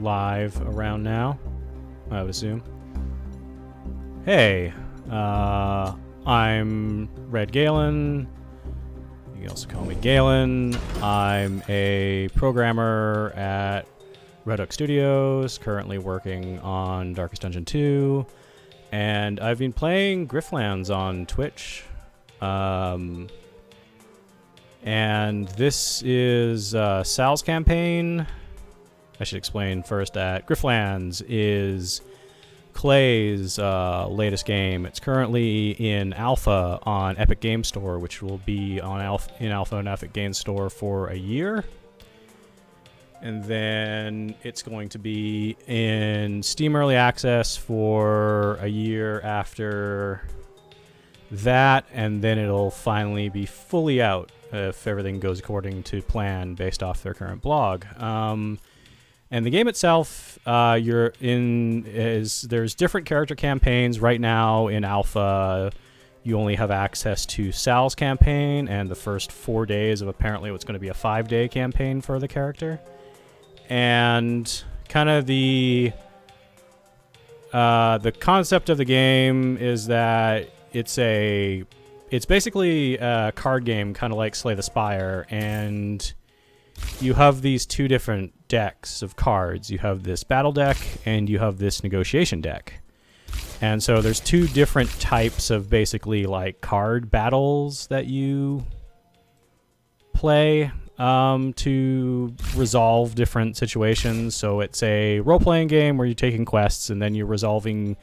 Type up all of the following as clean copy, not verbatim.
live around now, I would assume. Hey, I'm Red Galen. You can also call me Galen. I'm a programmer at Red Hook Studios, currently working on Darkest Dungeon 2, and I've been playing Griftlands on Twitch. And this is Sal's campaign. I should explain first that Griftlands is Clay's latest game. It's currently in alpha on Epic Games Store, which will be on in alpha on Epic Games Store for a year. And then it's going to be in Steam Early Access for a year after that, and then it'll finally be fully out if everything goes according to plan based off their current blog. And the game itself, there's different character campaigns right now in alpha. You only have access to Sal's campaign and the first 4 days of apparently what's going to be a 5-day campaign for the character. And kind of the concept of the game is that it's basically a card game, kind of like Slay the Spire, and you have these two different decks of cards. You have this battle deck and you have this negotiation deck. And so there's two different types of basically like card battles that you play to resolve different situations. So it's a role-playing game where you're taking quests and then you're resolving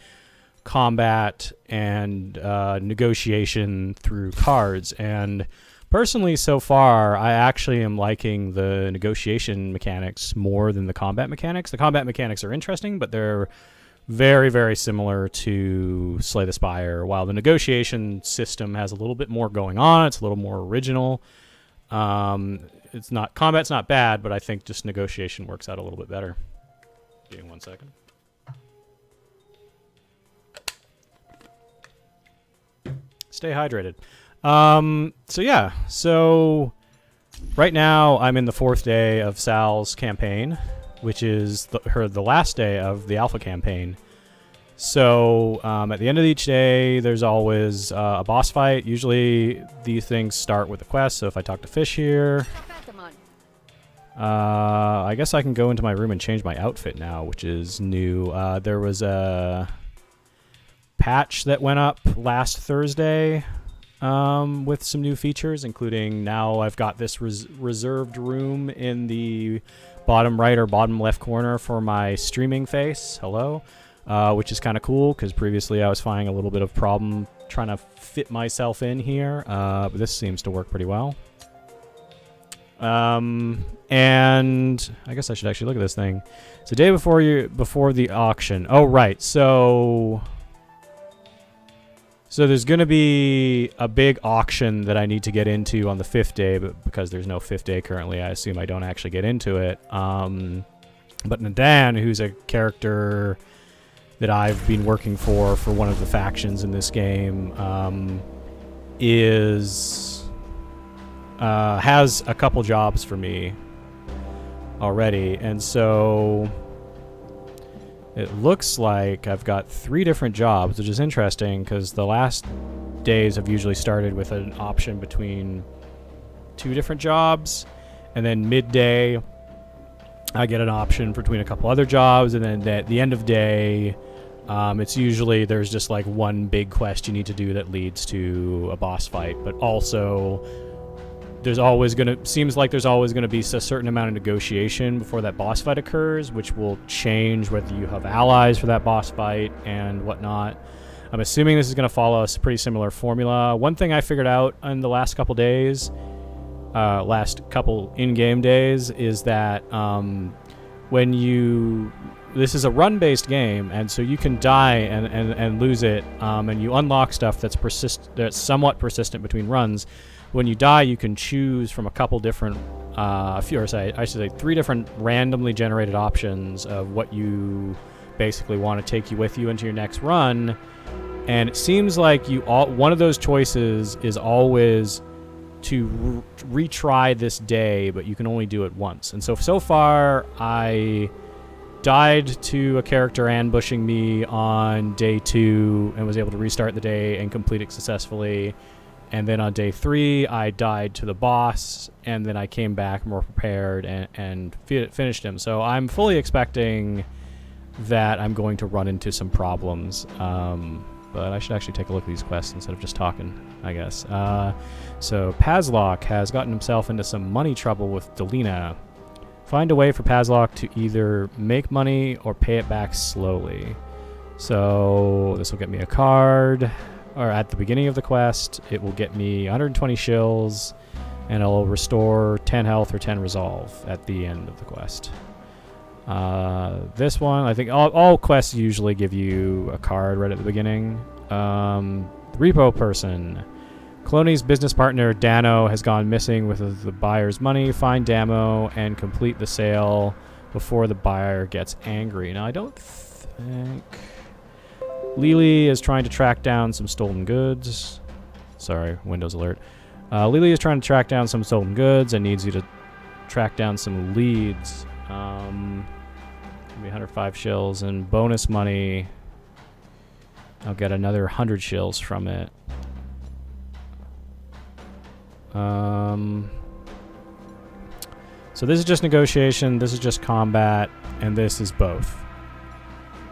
combat and negotiation through cards. And personally, so far, I actually am liking the negotiation mechanics more than the combat mechanics. The combat mechanics are interesting, but they're very, very similar to Slay the Spire. While the negotiation system has a little bit more going on, it's a little more original. Combat's not bad, but I think just negotiation works out a little bit better. Give me 1 second. Stay hydrated. So right now I'm in the 4th day of Sal's campaign, which is the last day of the alpha campaign. So at the end of each day, there's always a boss fight. Usually these things start with a quest. So if I talk to Fish here, I guess I can go into my room and change my outfit now, which is new. There was a patch that went up last Thursday with some new features, including now I've got this reserved room in the bottom right or bottom left corner for my streaming face. Hello. Which is kind of cool because previously I was finding a little bit of problem trying to fit myself in here, but this seems to work pretty well. And I guess I should actually look at this thing. It's the day before the auction. Oh, right. So there's going to be a big auction that I need to get into on the 5th day, but because there's no 5th day currently, I assume I don't actually get into it. But Nadan, who's a character that I've been working for one of the factions in this game, has a couple jobs for me already, and so it looks like I've got 3 different jobs, which is interesting because the last days have usually started with an option between 2 different jobs, and then midday I get an option between a couple other jobs, and then at the end of day it's usually there's just like one big quest you need to do that leads to a boss fight, but also seems like there's always gonna be a certain amount of negotiation before that boss fight occurs, which will change whether you have allies for that boss fight and whatnot. I'm assuming this is gonna follow a pretty similar formula. One thing I figured out in the last couple days, last couple in-game days, is that this is a run-based game, and so you can die and lose it, and you unlock stuff that's somewhat persistent between runs. When you die, you can choose from a couple different, I should say 3 different randomly generated options of what you basically want to take you with you into your next run. And it seems like one of those choices is always to retry this day, but you can only do it once. And so far, I died to a character ambushing me on day 2 and was able to restart the day and complete it successfully. And then on day 3, I died to the boss, and then I came back more prepared and finished him. So I'm fully expecting that I'm going to run into some problems. But I should actually take a look at these quests instead of just talking, I guess. So Pazlock has gotten himself into some money trouble with Delina. Find a way for Pazlock to either make money or pay it back slowly. So this will get me a card. Or at the beginning of the quest, it will get me 120 shills, and it'll restore 10 health or 10 resolve at the end of the quest. This one, I think all quests usually give you a card right at the beginning. Repo person. Cloney's business partner, Dano, has gone missing with the buyer's money. Find Damo and complete the sale before the buyer gets angry. Now, I don't think... Lily is trying to track down some stolen goods. Sorry, Windows alert. Lily is trying to track down some stolen goods and needs you to track down some leads. Give me 105 shills and bonus money. I'll get another 100 shills from it. So this is just negotiation, this is just combat, and this is both.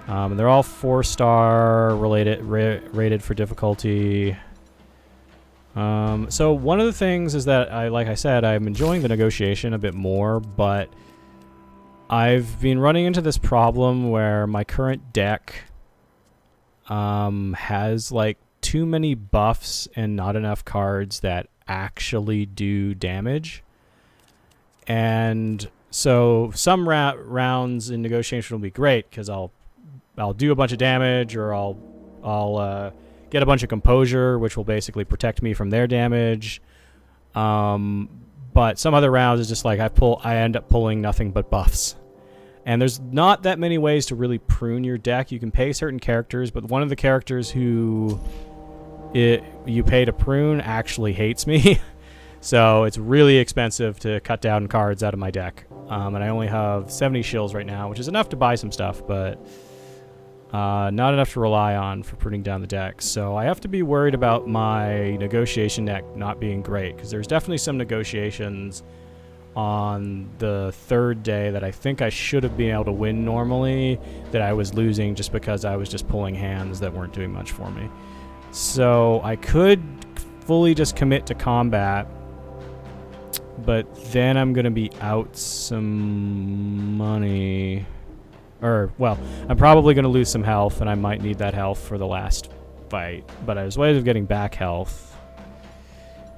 They're all 4-star rated for difficulty. So one of the things is that like I said, I'm enjoying the negotiation a bit more, but I've been running into this problem where my current deck has like too many buffs and not enough cards that actually do damage. And so some rounds in negotiation will be great because I'll do a bunch of damage, or I'll get a bunch of composure, which will basically protect me from their damage. But some other rounds is just like I end up pulling nothing but buffs. And there's not that many ways to really prune your deck. You can pay certain characters, but one of the characters who you pay to prune actually hates me. So it's really expensive to cut down cards out of my deck. And I only have 70 shills right now, which is enough to buy some stuff, but not enough to rely on for pruning down the deck. So I have to be worried about my negotiation deck not being great, because there's definitely some negotiations on the 3rd day that I think I should have been able to win normally, that I was losing just because I was just pulling hands that weren't doing much for me. So I could fully just commit to combat, but then I'm going to be out some money. Or, well, I'm probably going to lose some health, and I might need that health for the last fight. But there's ways of getting back health.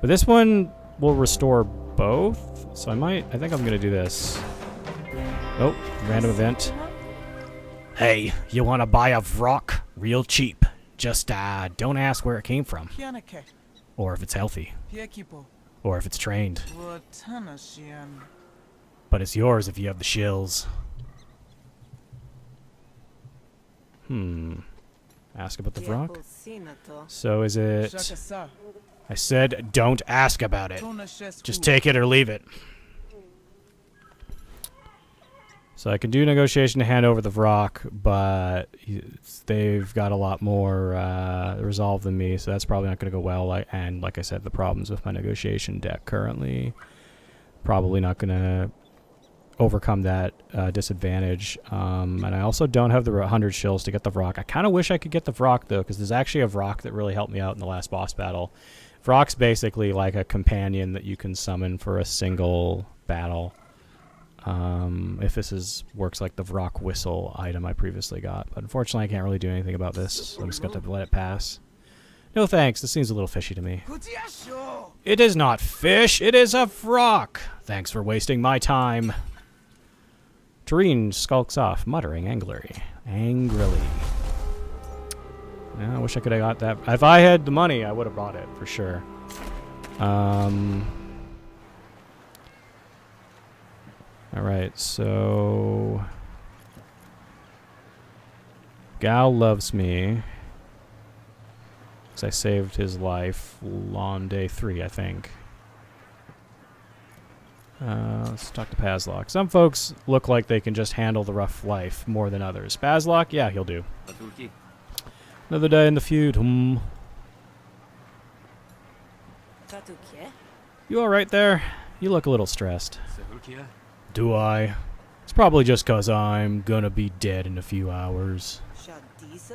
But this one will restore both, so I think I'm going to do this. Oh, random event. Hey, you want to buy a Vrock? Real cheap. Just, don't ask where it came from. Or if it's healthy. Or if it's trained. But it's yours if you have the shills. Ask about the Vrock? So is it... I said don't ask about it. Just take it or leave it. So I can do negotiation to hand over the Vrock, but they've got a lot more resolve than me, so that's probably not going to go well. And like I said, the problems with my negotiation deck currently, probably not going to overcome that disadvantage. And I also don't have the 100 shills to get the Vrock. I kind of wish I could get the Vrock, though, because there's actually a Vrock that really helped me out in the last boss battle. Vrock's basically like a companion that you can summon for a single battle. If this works like the Vrock whistle item I previously got. But unfortunately, I can't really do anything about this, so I'm just going to let it pass. No thanks, this seems a little fishy to me. It is not fish, it is a Vrock! Thanks for wasting my time. Tareen skulks off, muttering angrily. Yeah, I wish I could have got that. If I had the money, I would have bought it, for sure. Alright, so... Gal loves me. Because I saved his life on day 3, I think. Let's talk to Pazlock. Some folks look like they can just handle the rough life more than others. Pazlock, yeah, he'll do. Another day in the feud. You alright there? You look a little stressed. Do I? It's probably just 'cause I'm gonna be dead in a few hours.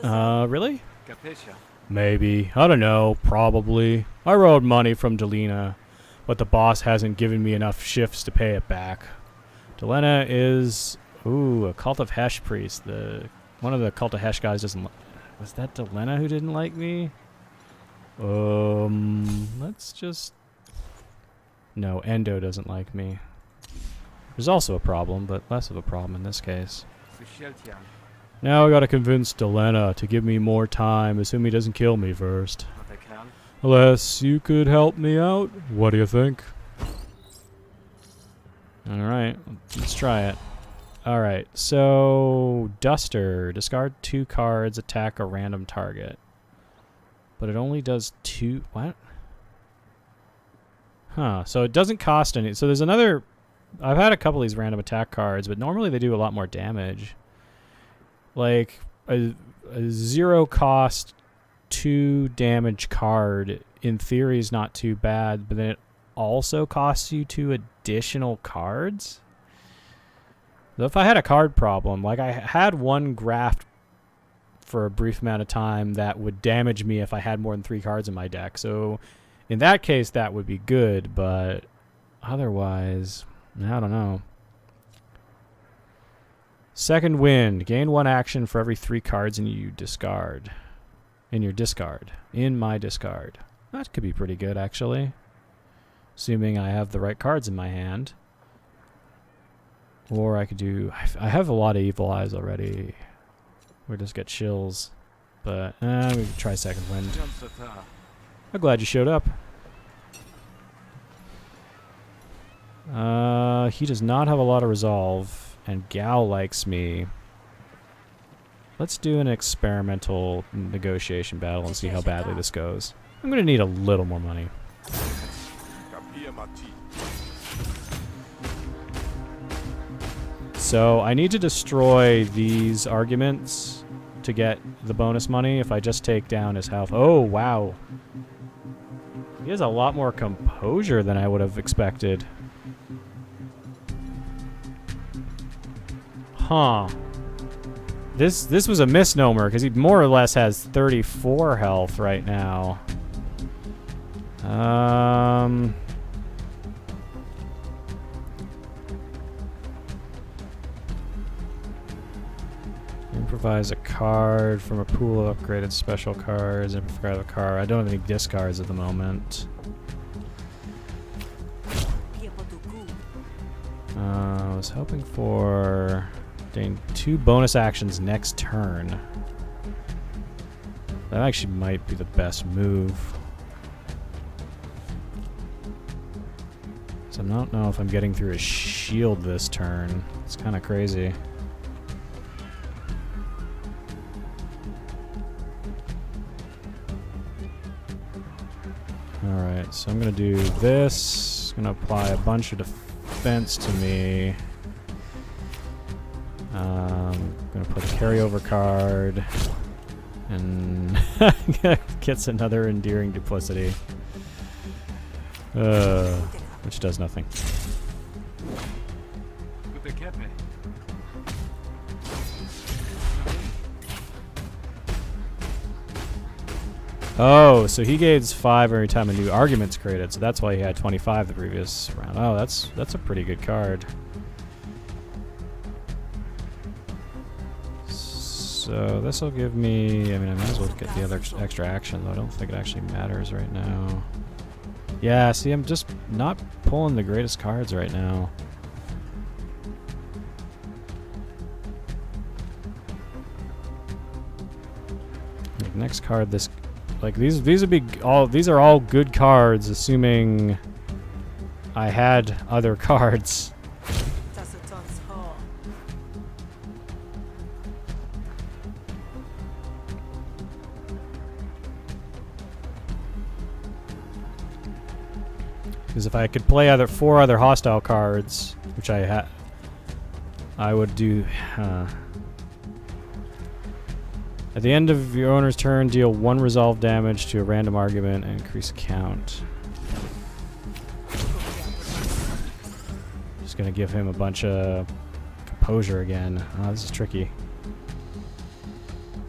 Really? Maybe. I don't know. Probably. I borrowed money from Delina, but the boss hasn't given me enough shifts to pay it back. Delina is... Ooh, a Cult of Hesh priest. One of the Cult of Hesh guys doesn't... Was that Delina who didn't like me? Let's just... No, Endo doesn't like me. There's also a problem, but less of a problem in this case. Now I gotta convince Delena to give me more time, assume he doesn't kill me first. Unless you could help me out. What do you think? Alright, let's try it. Alright, so... Duster. Discard 2 cards, attack a random target. But it only does 2... What? Huh, so it doesn't cost any... So there's another... I've had a couple of these random attack cards, but normally they do a lot more damage. Like, a 0 cost 2 damage card, in theory, is not too bad, but then it also costs you 2 additional cards? So if I had a card problem, like I had one graft for a brief amount of time that would damage me if I had more than 3 cards in my deck, so in that case that would be good, but otherwise... I don't know. Second wind. Gain 1 action for every 3 cards in your discard. In my discard. That could be pretty good, actually. Assuming I have the right cards in my hand. Or I could do... I have a lot of Evil Eyes already. We'll just get chills. But, we can try second wind. I'm glad you showed up. He does not have a lot of resolve, and Gal likes me. Let's do an experimental negotiation battle and see how badly this goes. I'm gonna need a little more money. So I need to destroy these arguments to get the bonus money if I just take down his health. Oh, wow. He has a lot more composure than I would have expected. Huh. This was a misnomer, because he more or less has 34 health right now. Improvise a card from a pool of upgraded special cards. Improvise a card. I don't have any discards at the moment. I was hoping for... 2 bonus actions next turn. That actually might be the best move. So I don't know if I'm getting through his shield this turn. It's kind of crazy. Alright, so I'm going to do this. I'm going to apply a bunch of defense to me. I'm going to put a carryover card. And gets another Endearing Duplicity. Which does nothing. Oh, so he gains 5 every time a new argument's created, so that's why he had 25 the previous round. Oh, that's a pretty good card. So this will give me... I mean, I might as well get the other extra action, though. I don't think it actually matters right now. Yeah, see, I'm just not pulling the greatest cards right now. Like, next card, this... Like, these would be all... These are all good cards, assuming I had other cards. Because if I could play either 4 other hostile cards, which I would do. At the end of your owner's turn, deal 1 resolve damage to a random argument and increase count. Just gonna give him a bunch of composure again. Oh, this is tricky.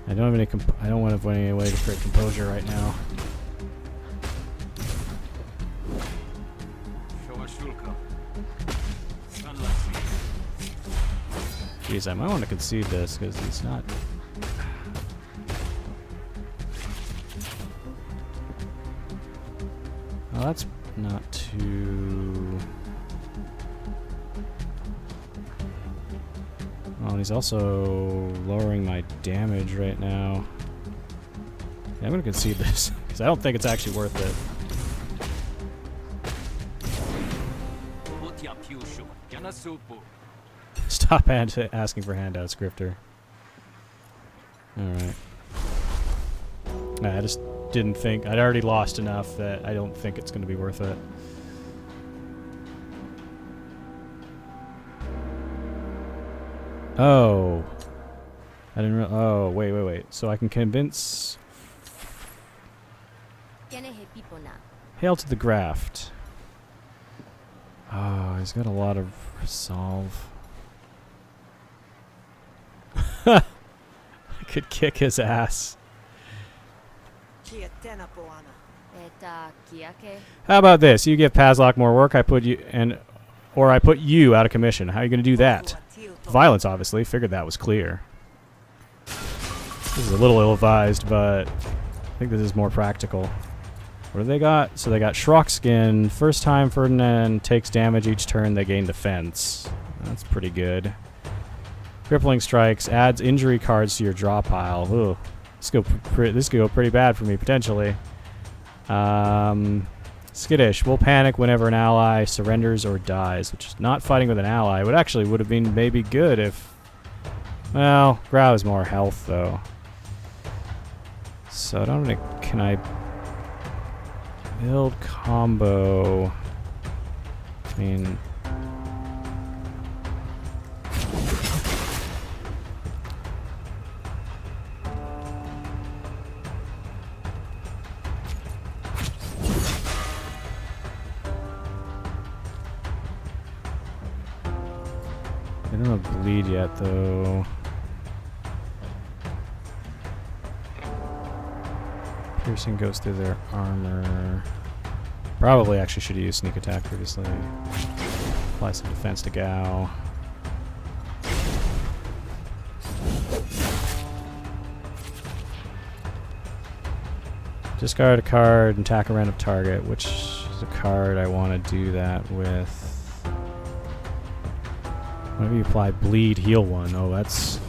I don't have any. I don't want to find any way to create composure right now. Jeez, I might want to concede this because it's not. Well, that's not too. Oh, and he's also lowering my damage right now. Yeah, I'm gonna concede this because I don't think it's actually worth it. Stop asking for handouts, Grifter. Alright. I just didn't think... I'd already lost enough that I don't think it's going to be worth it. Oh. I didn't really... Oh, wait. So I can convince... Hail to the Graft. Oh, he's got a lot of resolve. I could kick his ass. How about this? You give Pazlock more work, I put you or I put you out of commission. How are you going to do that? Violence, obviously. Figured that was clear. This is a little ill-advised, but I think this is more practical. What do they got? So they got Shrock Skin. First time Ferdinand takes damage each turn, they gain defense. That's pretty good. Crippling Strikes adds injury cards to your draw pile. Ooh, this could go pretty bad for me potentially. Skittish will panic whenever an ally surrenders or dies, which is not fighting with an ally. Would have been maybe good if. Well, Grau is more health though. So I don't know. Can I build combo? I mean. I don't have bleed yet, though. Piercing goes through their armor. Probably actually should have used sneak attack previously. Apply some defense to Gao. Discard a card and attack a random target, which is a card I want to do that with. Whenever you apply bleed, heal 1. Oh, that's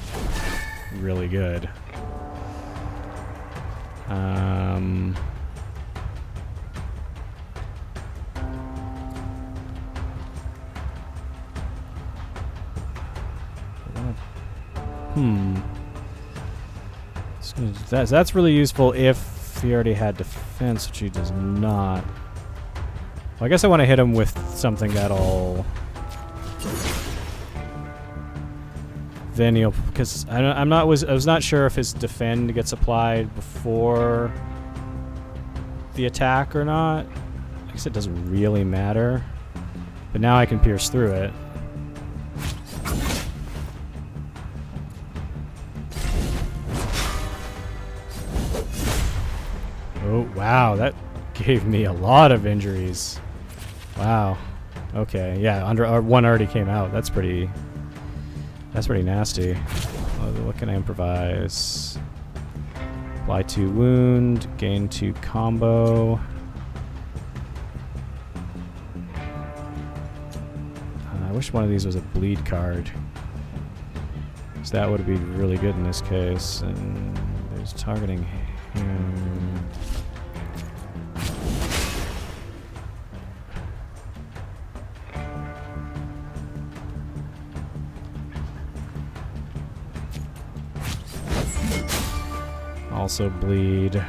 really good. That's really useful if he already had defense, which he does not. Well, I guess I want to hit him with something that'll. Then he'll, because I was not sure if his defend gets applied before the attack or not. I guess it doesn't really matter. But now I can pierce through it. Oh wow, that gave me a lot of injuries. Wow. Okay, yeah, one already came out. That's pretty nasty. What can I improvise? Apply 2 wound, gain 2 combo. I wish one of these was a bleed card. So that would be really good in this case. And there's targeting him. Also bleed.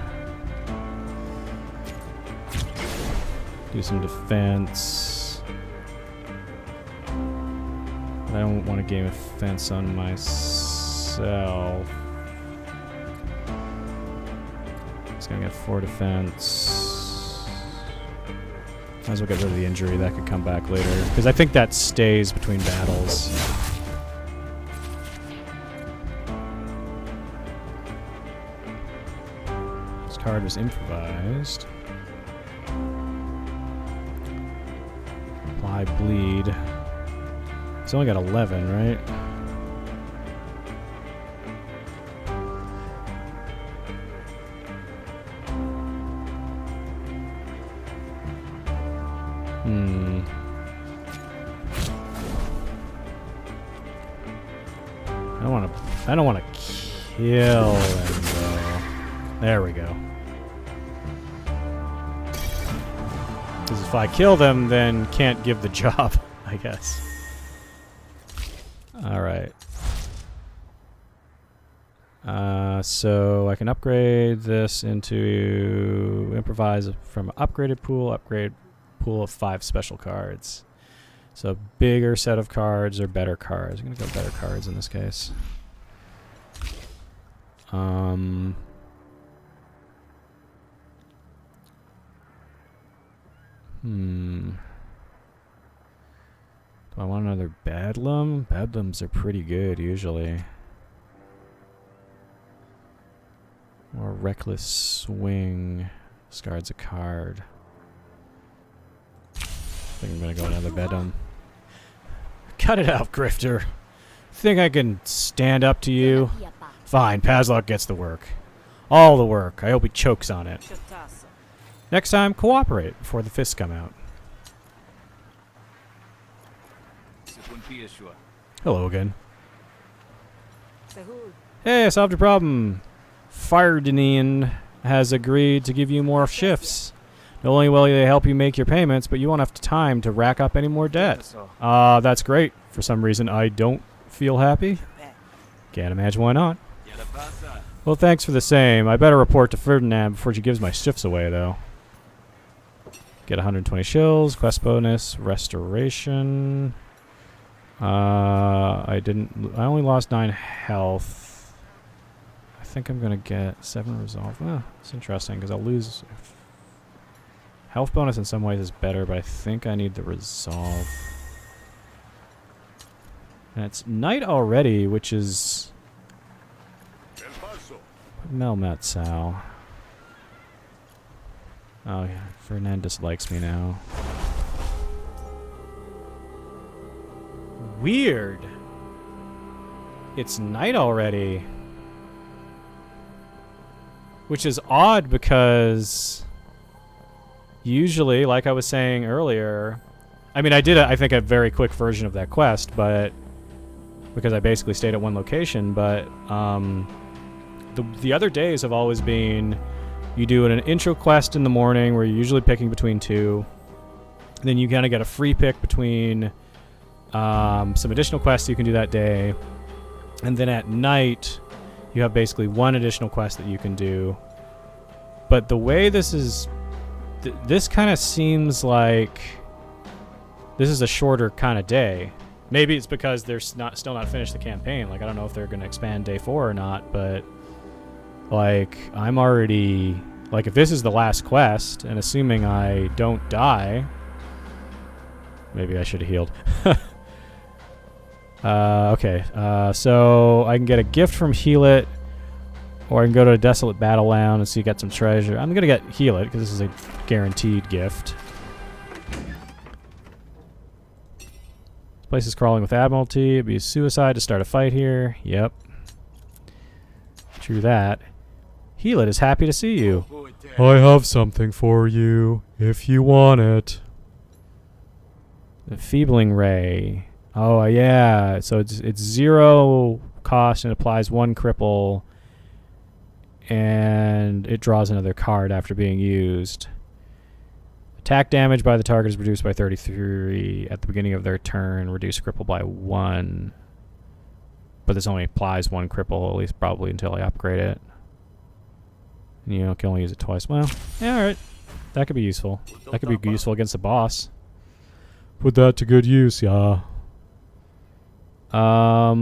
Do some defense. I don't want to gain offense on myself. It's gonna get 4 defense. Might as well get rid of the injury. That could come back later. Because I think that stays between battles. This card was improvised. Apply bleed. He's only got 11, right? I don't want to kill him though. There we go. Because if I kill them, then can't give the job, I guess. Alright. So I can upgrade this into improvise from upgraded pool, upgrade pool of 5 special cards. So bigger set of cards or better cards. I'm gonna go better cards in this case. Do I want another Bedlam? Bedlams are pretty good usually. Or Reckless Swing. Discards a card. I think I'm gonna go another Bedlam. Cut it out, Grifter. Think I can stand up to you? Fine, Pazlock gets the work. All the work. I hope he chokes on it. Next time, cooperate before the fists come out. Hello again. Hey, I solved your problem. Fardinian has agreed to give you more shifts. Not only will they help you make your payments, but you won't have time to rack up any more debt. That's great. For some reason, I don't feel happy. Can't imagine why not. Well, thanks for the same. I better report to Ferdinand before she gives my shifts away, though. Get 120 shills, quest bonus, restoration. I only lost 9 health. I think I'm gonna get 7 resolve. It's interesting because I'll lose. Health bonus in some ways is better, but I think I need the resolve. And it's night already, which is Melmet Sal. Oh yeah, Ferdinand dislikes me now. Weird. It's night already. Which is odd because usually, like I was saying earlier, I mean I did I think a very quick version of that quest, but because I basically stayed at one location, but the other days have always been you do an intro quest in the morning where you're usually picking between 2. Then you kind of get a free pick between some additional quests you can do that day. And then at night, you have basically 1 additional quest that you can do. But the way this is... this kind of seems like this is a shorter kind of day. Maybe it's because they're still not finished the campaign. Like, I don't know if they're going to expand day 4 or not, but... like, I'm already... like, if this is the last quest, and assuming I don't die... maybe I should have healed. Okay, so I can get a gift from Heal It, or I can go to a Desolate Battleground and see get some treasure. I'm gonna get Heal It, because this is a guaranteed gift. This place is crawling with Admiralty. It'd be suicide to start a fight here. Yep. True that. Heal It is happy to see you. I have something for you, if you want it. The Feebling Ray. Oh, yeah. So it's 0 cost and applies 1 cripple. And it draws another card after being used. Attack damage by the target is reduced by 33 at the beginning of their turn. Reduce cripple by 1. But this only applies 1 cripple, at least probably until I upgrade it. And you can only use it twice. Well, yeah, alright. That could be useful. That could be useful against the boss. Put that to good use, yeah. I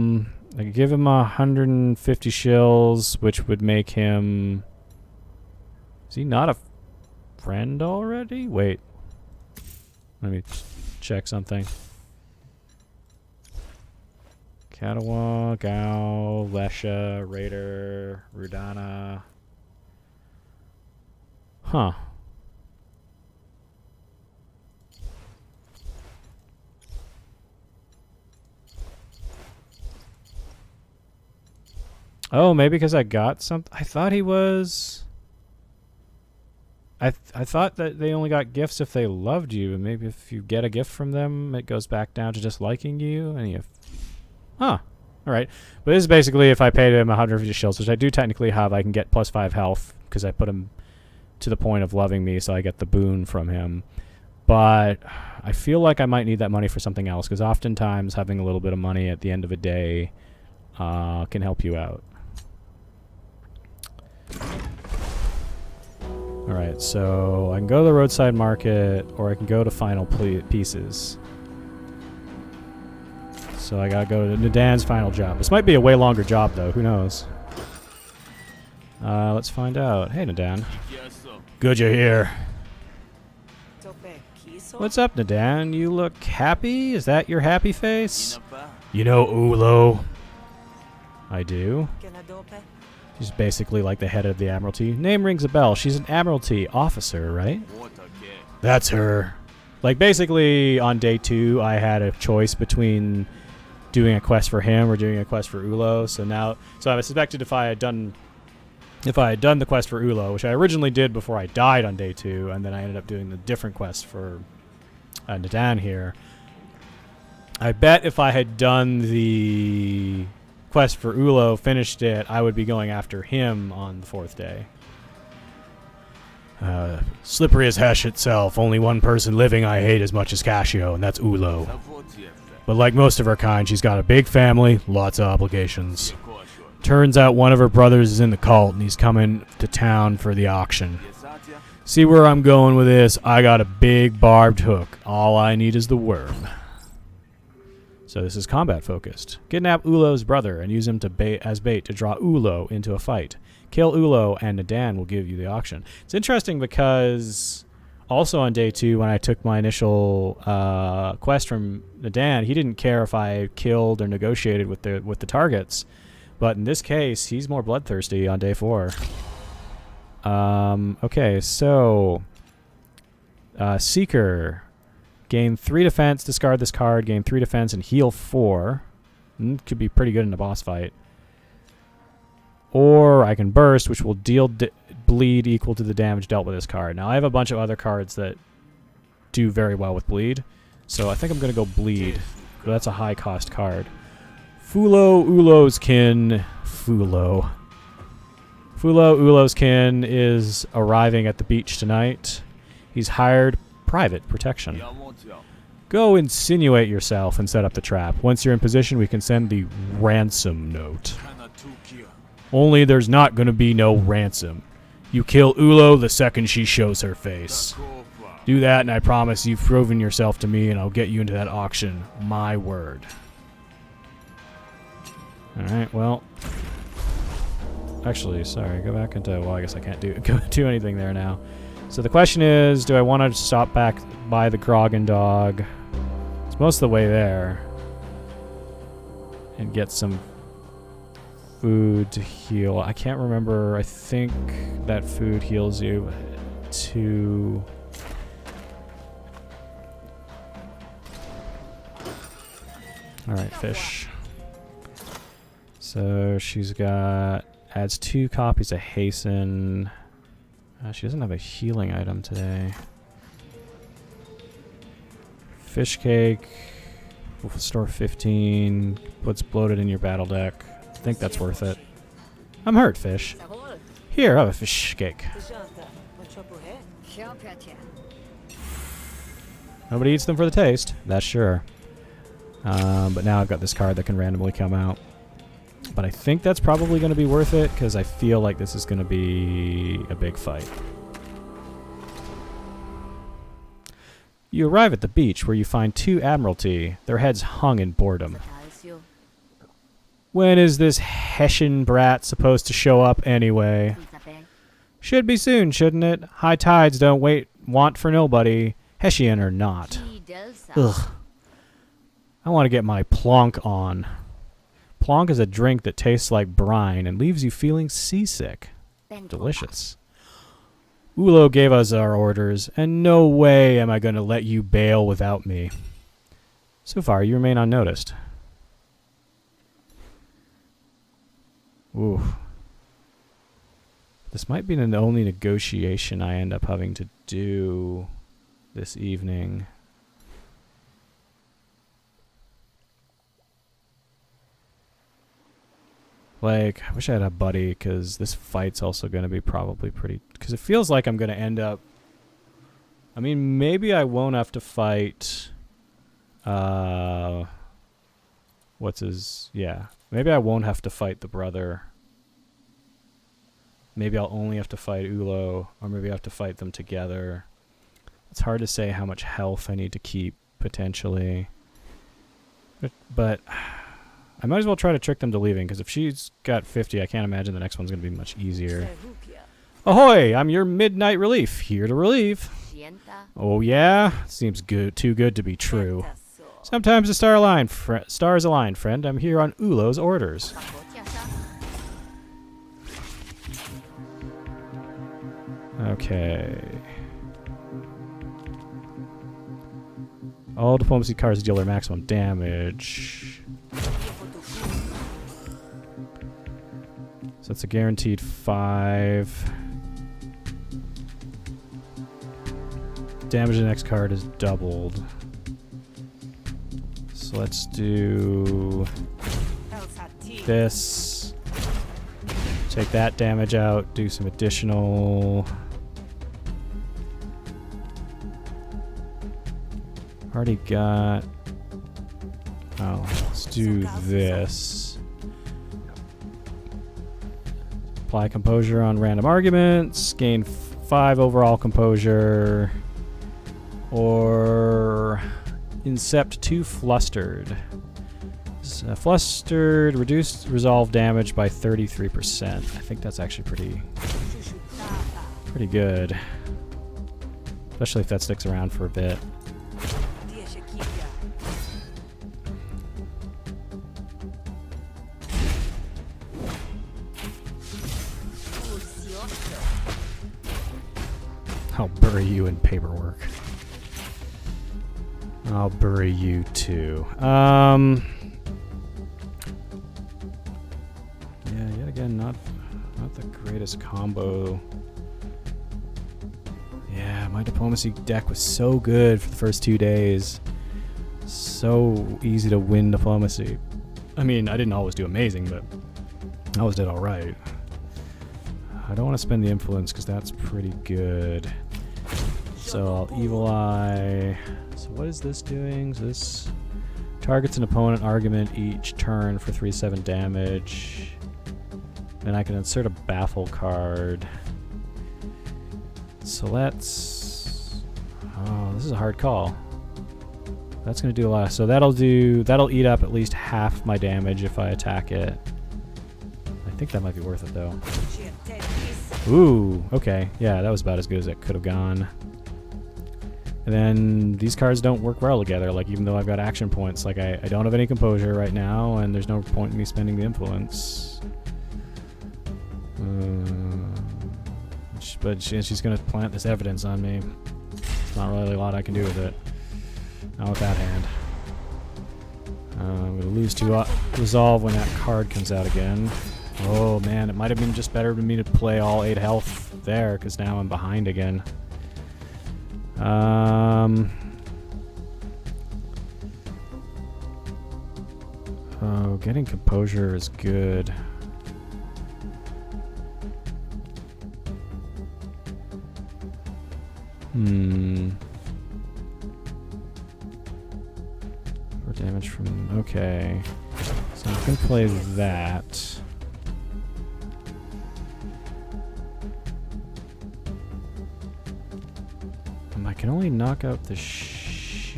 could give him 150 shills, which would make him... Is he not a friend already? Wait. Let me check something. Katawa, Gao, Lesha, Raider, Rudana. Huh. Oh, maybe because I got something. I thought he was... I thought that they only got gifts if they loved you, and maybe if you get a gift from them, it goes back down to just liking you. And you, huh? All right. But this is basically if I paid him 150 shills, which I do technically have, I can get plus 5 health because I put him to the point of loving me, so I get the boon from him. But I feel like I might need that money for something else because oftentimes having a little bit of money at the end of a day can help you out. Alright, so I can go to the roadside market, or I can go to final pieces. So I gotta go to Nadan's final job. This might be a way longer job, though. Who knows? Let's find out. Hey, Nadan. Good you're here. What's up, Nadan? You look happy? Is that your happy face? You know Ulo? I do. She's basically like the head of the Admiralty. Name rings a bell. She's an Admiralty officer, right? That's her. Like, basically, on day 2, I had a choice between doing a quest for him or doing a quest for Ulo. So I suspected if I had done the quest for Ulo, which I originally did before I died on day 2, and then I ended up doing the different quest for Nadan here. I bet if I had done the quest for Ulo, finished it, I would be going after him on the 4th day. Slippery as Hesh itself, only one person living I hate as much as Casio, and that's Ulo. But like most of her kind, she's got a big family, lots of obligations. Turns out one of her brothers is in the cult, and he's coming to town for the auction. See where I'm going with this? I got a big barbed hook. All I need is the worm. So this is combat focused. Kidnap Ulo's brother and use him as bait to draw Ulo into a fight. Kill Ulo and Nadan will give you the auction. It's interesting because also on day 2 when I took my initial quest from Nadan, he didn't care if I killed or negotiated with the targets. But in this case, he's more bloodthirsty on day 4. Okay, so Seeker. Gain 3 defense, discard this card, gain 3 defense, and heal 4. Could be pretty good in a boss fight. Or I can burst, which will deal bleed equal to the damage dealt with this card. Now, I have a bunch of other cards that do very well with bleed, so I think I'm going to go bleed. That's a high-cost card. Fulo, Ulo's kin. Fulo, Ulo's kin is arriving at the beach tonight. He's hired private protection. Go insinuate yourself and set up the trap. Once you're in position, we can send the ransom note. Only there's not going to be no ransom. You kill Ulo the second she shows her face. Do that and I promise you've proven yourself to me and I'll get you into that auction. My word. Alright, well. Actually, sorry, go back into... Well, I guess I can't do anything there now. So the question is, do I want to stop back by the Grogan Dog? It's most of the way there. And get some food to heal. I can't remember. I think that food heals you to... Alright, fish. So she's got... Adds 2 copies of Hasten... she doesn't have a healing item today. Fish cake. We'll store 15. Puts bloated in your battle deck. I think that's worth it. I'm hurt, fish. Here, have a fish cake. Nobody eats them for the taste, that's sure. But now I've got this card that can randomly come out. But I think that's probably going to be worth it, because I feel like this is going to be a big fight. You arrive at the beach where you find 2 Admiralty, their heads hung in boredom. When is this Hessian brat supposed to show up anyway? Should be soon, shouldn't it? High tides don't want for nobody, Hessian or not. Ugh. I want to get my plonk on. Plonk is a drink that tastes like brine and leaves you feeling seasick. Delicious. Ulo gave us our orders, and no way am I going to let you bail without me. So far, you remain unnoticed. Ooh. This might be the only negotiation I end up having to do this evening. Like, I wish I had a buddy, because this fight's also going to be probably pretty... Because it feels like I'm going to end up... I mean, maybe I won't have to fight... what's his... Yeah. Maybe I won't have to fight the brother. Maybe I'll only have to fight Ulo, or maybe I have to fight them together. It's hard to say how much health I need to keep, potentially. But I might as well try to trick them to leaving, because if she's got 50, I can't imagine the next one's going to be much easier. Ahoy! I'm your midnight relief. Here to relieve. Oh yeah? Seems good. Too good to be true. Sometimes the stars align, friend. I'm here on Ulo's orders. Okay. All diplomacy cards deal their maximum damage. So it's a guaranteed 5. Damage to the next card is doubled. So let's do this. Take that damage out, do some additional. Already got. Oh, let's do this. Apply composure on random arguments. Gain 5 overall composure. Or incept 2 flustered. Flustered, reduced resolve damage by 33%. I think that's actually pretty good. Especially if that sticks around for a bit. I'll bury you in paperwork. I'll bury you too. Yeah, yet again, not the greatest combo. Yeah, my diplomacy deck was so good for the first 2 days. So easy to win diplomacy. I mean, I didn't always do amazing, but I always did alright. I don't want to spend the influence because that's pretty good. So I'll Evil Eye. So what is this doing? So this targets an opponent argument each turn for 3/7 damage. Then I can insert a baffle card. So let's... Oh, this is a hard call. That's going to do a lot. So that'll eat up at least half my damage if I attack it. I think that might be worth it though. Ooh, okay. Yeah, that was about as good as it could have gone. And then these cards don't work well together, like even though I've got action points. Like I don't have any composure right now, and there's no point in me spending the influence. But she's going to plant this evidence on me. There's not really a lot I can do with it. Not with that hand. I'm going to lose 2 resolve when that card comes out again. Oh man, it might have been just better for me to play all 8 health there, because now I'm behind again. Oh, getting composure is good. For damage from... Okay. So I can play that. I can only knock out the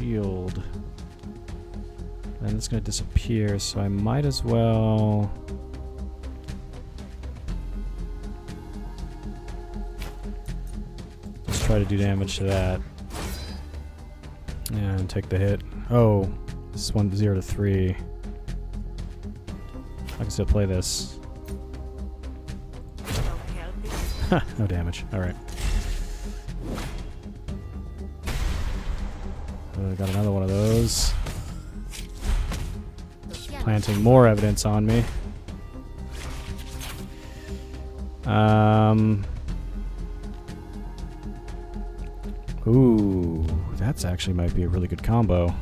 shield. And it's going to disappear, so I might as well... Let's try to do damage to that. Yeah, and take the hit. Oh, this is 0 to 3. I can still play this. No damage. Alright. Got another one of those. Planting more evidence on me. Ooh, that's actually might be a really good combo.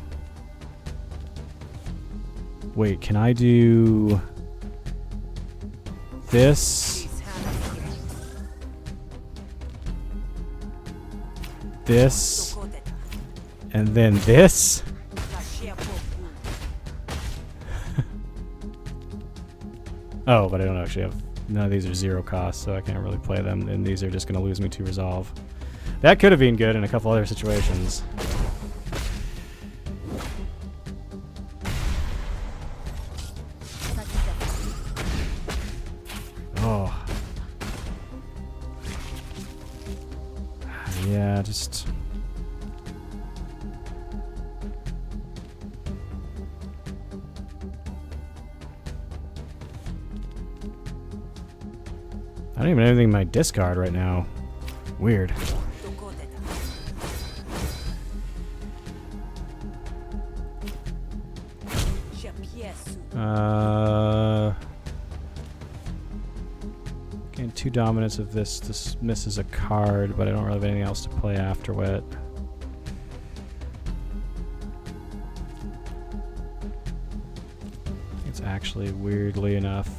Wait, can I do this? This? And then this? Oh, but I don't actually have... None of these are 0 cost, so I can't really play them. And these are just going to lose me to resolve. That could have been good in a couple other situations. Oh. Yeah, just... I don't even have anything in my discard right now. Weird. Gain 2 dominance of this. This misses a card, but I don't really have anything else to play after it. It's actually, weirdly enough,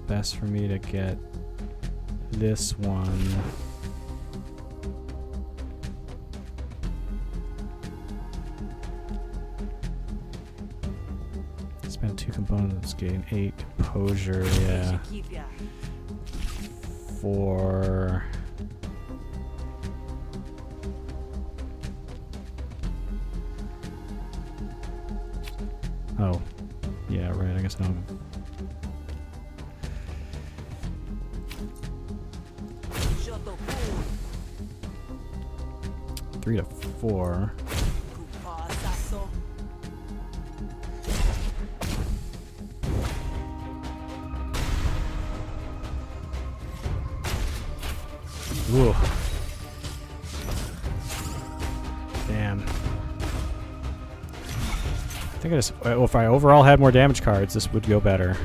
best for me to get this one. Spend 2 components, gain 8 composure, yeah. 4. Oh, yeah, right, I guess I don't. 3 to 4. Ooh. Damn. I think I just... Well, if I overall had more damage cards, this would go better.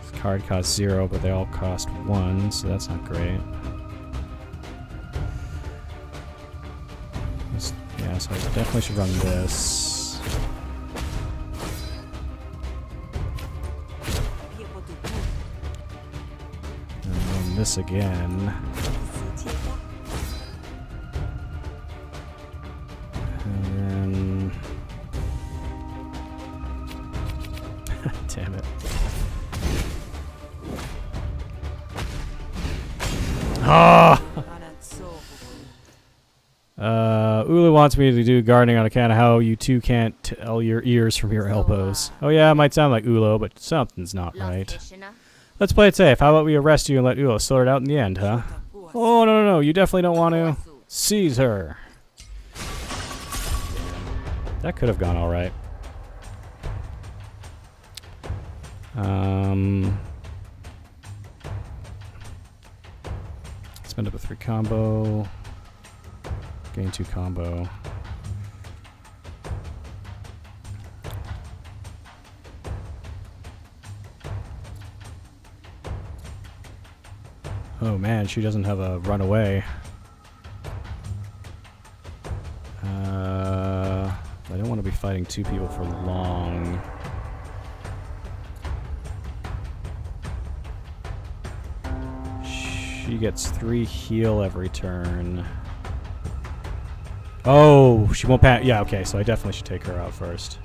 This card costs 0, but they all cost 1, so that's not great. Yeah, so I definitely should run this. This again. And then... Damn it. Ah! Ula wants me to do gardening on account of how you two can't tell your ears from your elbows. Oh yeah, it might sound like Ulo, but something's not right. Let's play it safe. How about we arrest you and let Ulo sort it out in the end, huh? Oh, no, you definitely don't want to. Seize her. That could have gone alright. Spend up a 3 combo. Gain 2 combo. Oh man, she doesn't have a runaway. I don't want to be fighting 2 people for long. She gets 3 heal every turn. Oh, she won't pass. Yeah, okay, so I definitely should take her out first.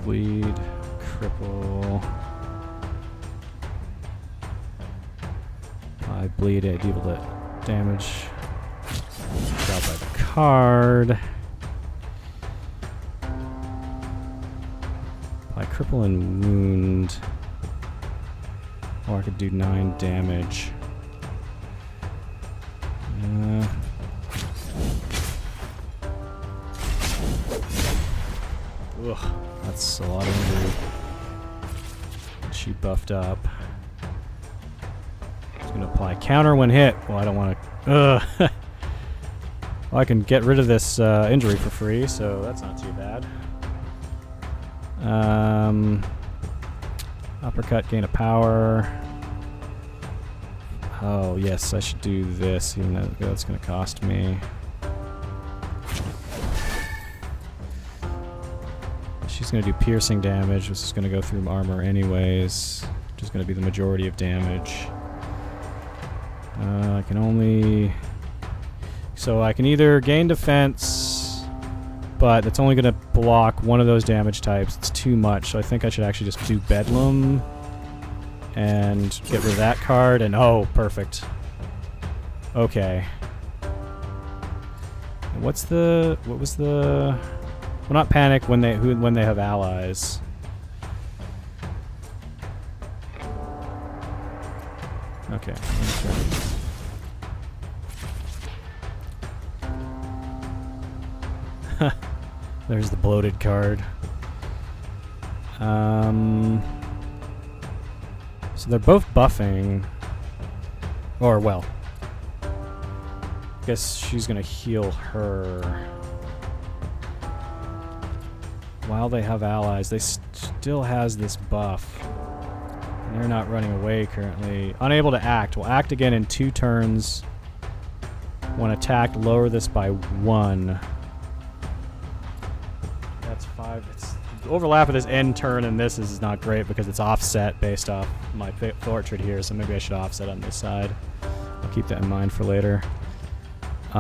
bleed, cripple. I bleed it, deal it damage. Dealt by the card. Apply cripple and wound. Or I could do 9 damage. Ugh, that's a lot of injury. She buffed up. Just gonna apply counter when hit. Well, I don't want to. Ugh. Well, I can get rid of this injury for free, so that's not too bad. Uppercut, gain of power. Oh, yes, I should do this, even though that's going to cost me. She's going to do piercing damage, which is going to go through armor anyways, which is going to be the majority of damage. I can only... So I can either gain defense, but it's only going to block one of those damage types. It's too much, so I think I should actually just do Bedlam and get rid of that card, and oh, perfect. Okay. What was the... Well, not panic when they have allies. Okay. There's the bloated card. So they're both buffing. Or, well, I guess she's gonna heal her. While they have allies, they still has this buff. And they're not running away currently. Unable to act. Will act again in 2 turns. When attacked, lower this by 1. That's 5. It's the overlap of this end turn and this is not great because it's offset based off my portrait here, so maybe I should offset on this side. I'll keep that in mind for later. So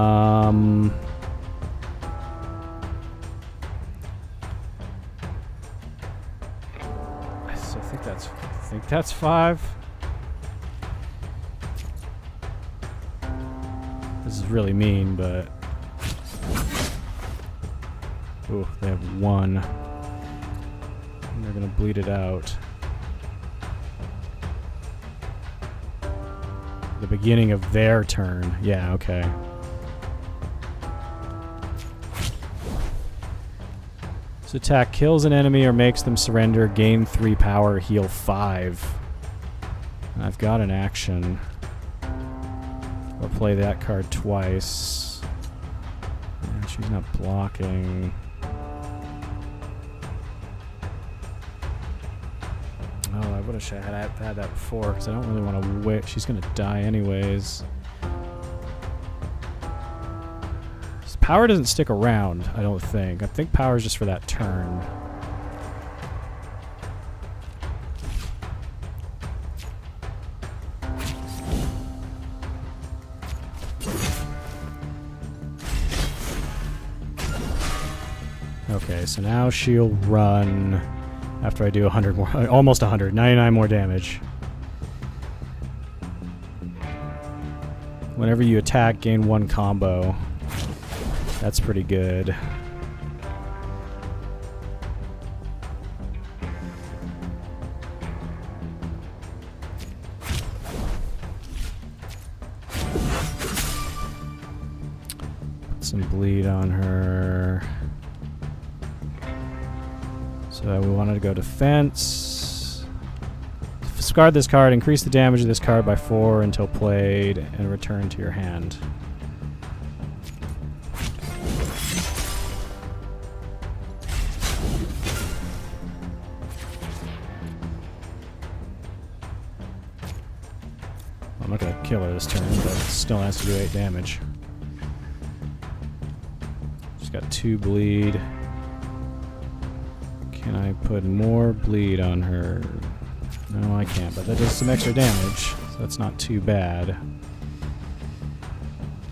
I think that's 5. This is really mean, but ooh, they have 1. And they're gonna bleed it out. The beginning of their turn. Yeah, okay. This attack kills an enemy or makes them surrender, gain 3 power, heal 5. I've got an action. I'll play that card twice. And she's not blocking. Oh, I wish I had that before, because I don't really want to wait. She's going to die anyways. Power doesn't stick around, I don't think. I think power is just for that turn. Okay, so now she'll run after I do 100 more, almost 100, 99 more damage. Whenever you attack, gain 1 combo. That's pretty good. Put some bleed on her. So we wanted to go defense. Discard this card, increase the damage of this card by 4 until played, and return to your hand. I'm not going to kill her this turn, but it still has to do 8 damage. She's got 2 bleed. Can I put more bleed on her? No, I can't, but that does some extra damage, so that's not too bad.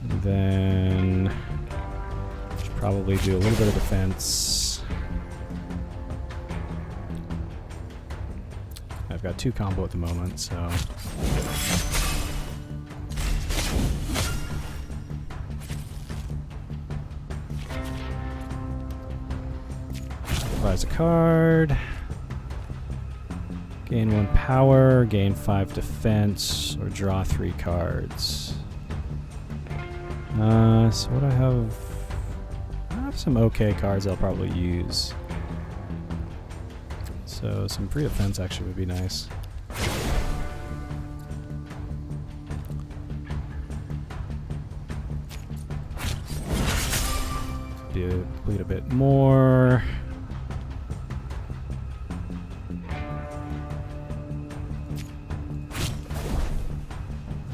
And then should probably do a little bit of defense. I've got 2 combo at the moment, so... Rise a card. Gain 1 power, gain 5 defense, or draw 3 cards. So what I have some okay cards I'll probably use. So some free defense actually would be nice. Bleed a bit more.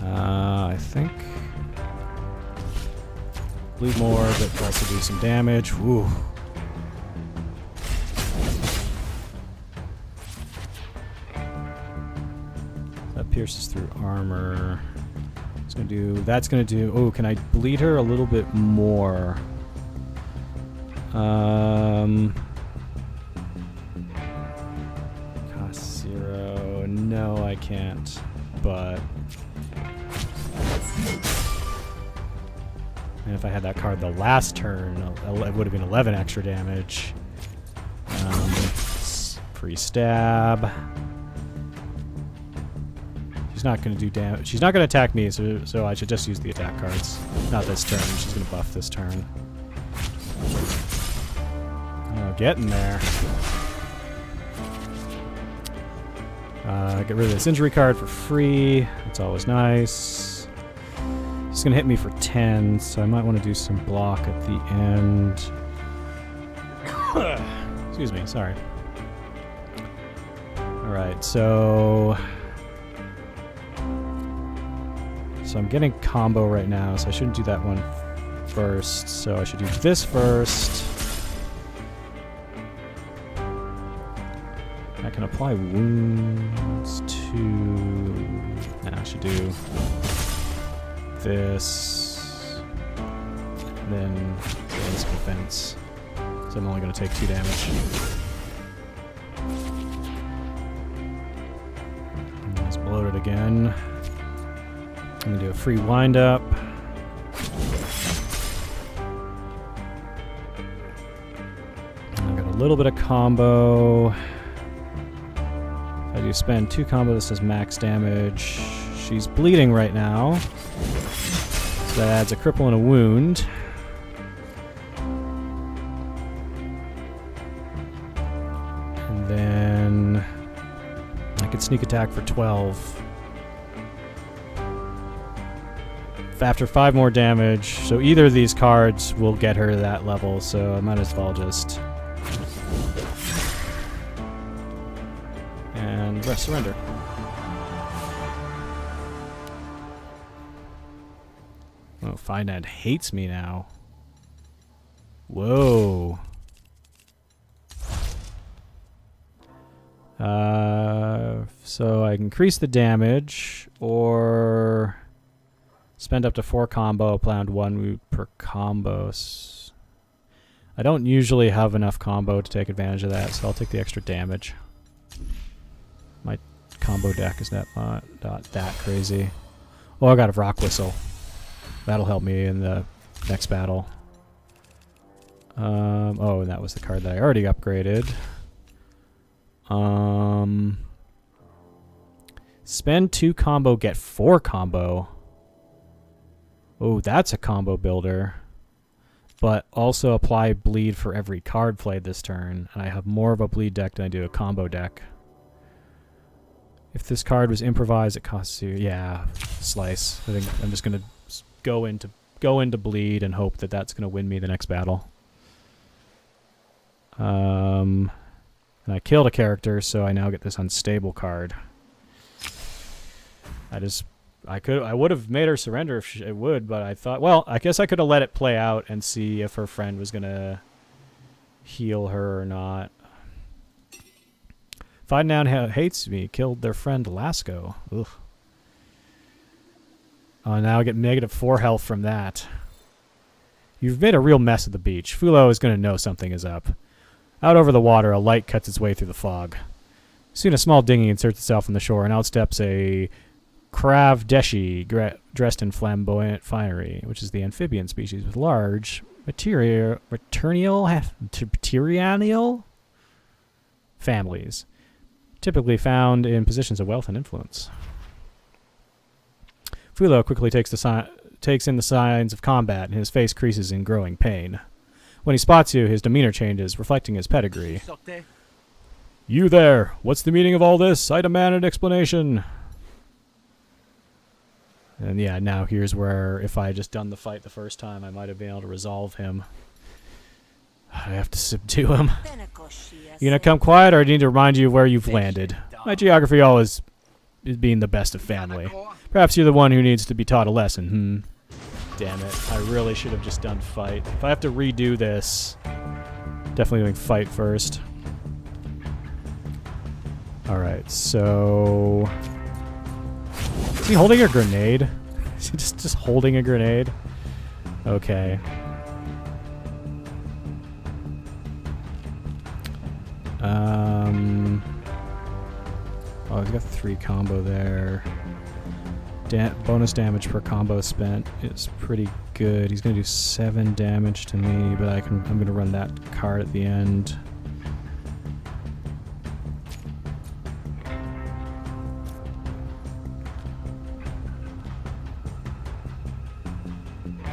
I think bleed more, but also do some damage. Woo. That pierces through armor. It's gonna do. That's gonna do. Oh, can I bleed her a little bit more? Cost 0. No, I can't. But. And if I had that card the last turn, it would have been 11 extra damage. Free stab. She's not going to do damage. She's not going to attack me, so I should just use the attack cards. Not this turn. She's going to buff this turn. Oh, getting there. Get rid of this injury card for free. That's always nice. He's going to hit me for 10, so I might want to do some block at the end. Excuse me, sorry. Alright, so I'm getting combo right now, so I shouldn't do that one first. So I should do this first. I can apply wounds to... Nah, I should do this, and then gain some defense. So I'm only going to take 2 damage. And let's bloat it again. I'm going to do a free wind-up. I got a little bit of combo. If I do spend 2 combo, this is max damage. She's bleeding right now. So that adds a cripple and a wound. And then I could sneak attack for 12. After 5 more damage, so either of these cards will get her to that level, so I might as well just... And surrender. Oh, Finad hates me now. Whoa. So I increase the damage, or spend up to 4 combo, apply 1 wound per combo. I don't usually have enough combo to take advantage of that, so I'll take the extra damage. My combo deck is not that crazy. Oh, I got a rock whistle. That'll help me in the next battle. Oh, and that was the card that I already upgraded. Spend 2 combo, get 4 combo. Oh, that's a combo builder. But also apply bleed for every card played this turn. And I have more of a bleed deck than I do a combo deck. If this card was improvised, it costs you... Yeah, slice. I think I'm just going to go into bleed and hope that that's going to win me the next battle. And I killed a character, so I now get this unstable card. I would have made her surrender if it would, but I thought, well, I guess I could have let it play out and see if her friend was gonna heal her or not. Find Down hates me. Killed their friend Lasco. Ugh. Oh, now I get -4 health from that. You've made a real mess of the beach. Fulo is gonna know something is up. Out over the water, a light cuts its way through the fog. Soon a small dinghy inserts itself on the shore, and out steps a Kravdeshi dressed in flamboyant finery, which is the amphibian species with large material families, typically found in positions of wealth and influence. Fulo quickly takes in the signs of combat, and his face creases in growing pain. When he spots you, his demeanor changes, reflecting his pedigree. You there! What's the meaning of all this? I demand an explanation! And yeah, now here's where, if I had just done the fight the first time, I might have been able to resolve him. I have to subdue him. You gonna come quiet, or I need to remind you of where you've landed? My geography always is being the best of family. Perhaps you're the one who needs to be taught a lesson, Damn it. I really should have just done fight. If I have to redo this, definitely doing fight first. Alright, so... Is he holding a grenade? Is he just holding a grenade? Okay. Oh, he's got 3 combo there. Bonus damage per combo spent is pretty good. He's gonna do 7 damage to me, but I'm gonna run that card at the end.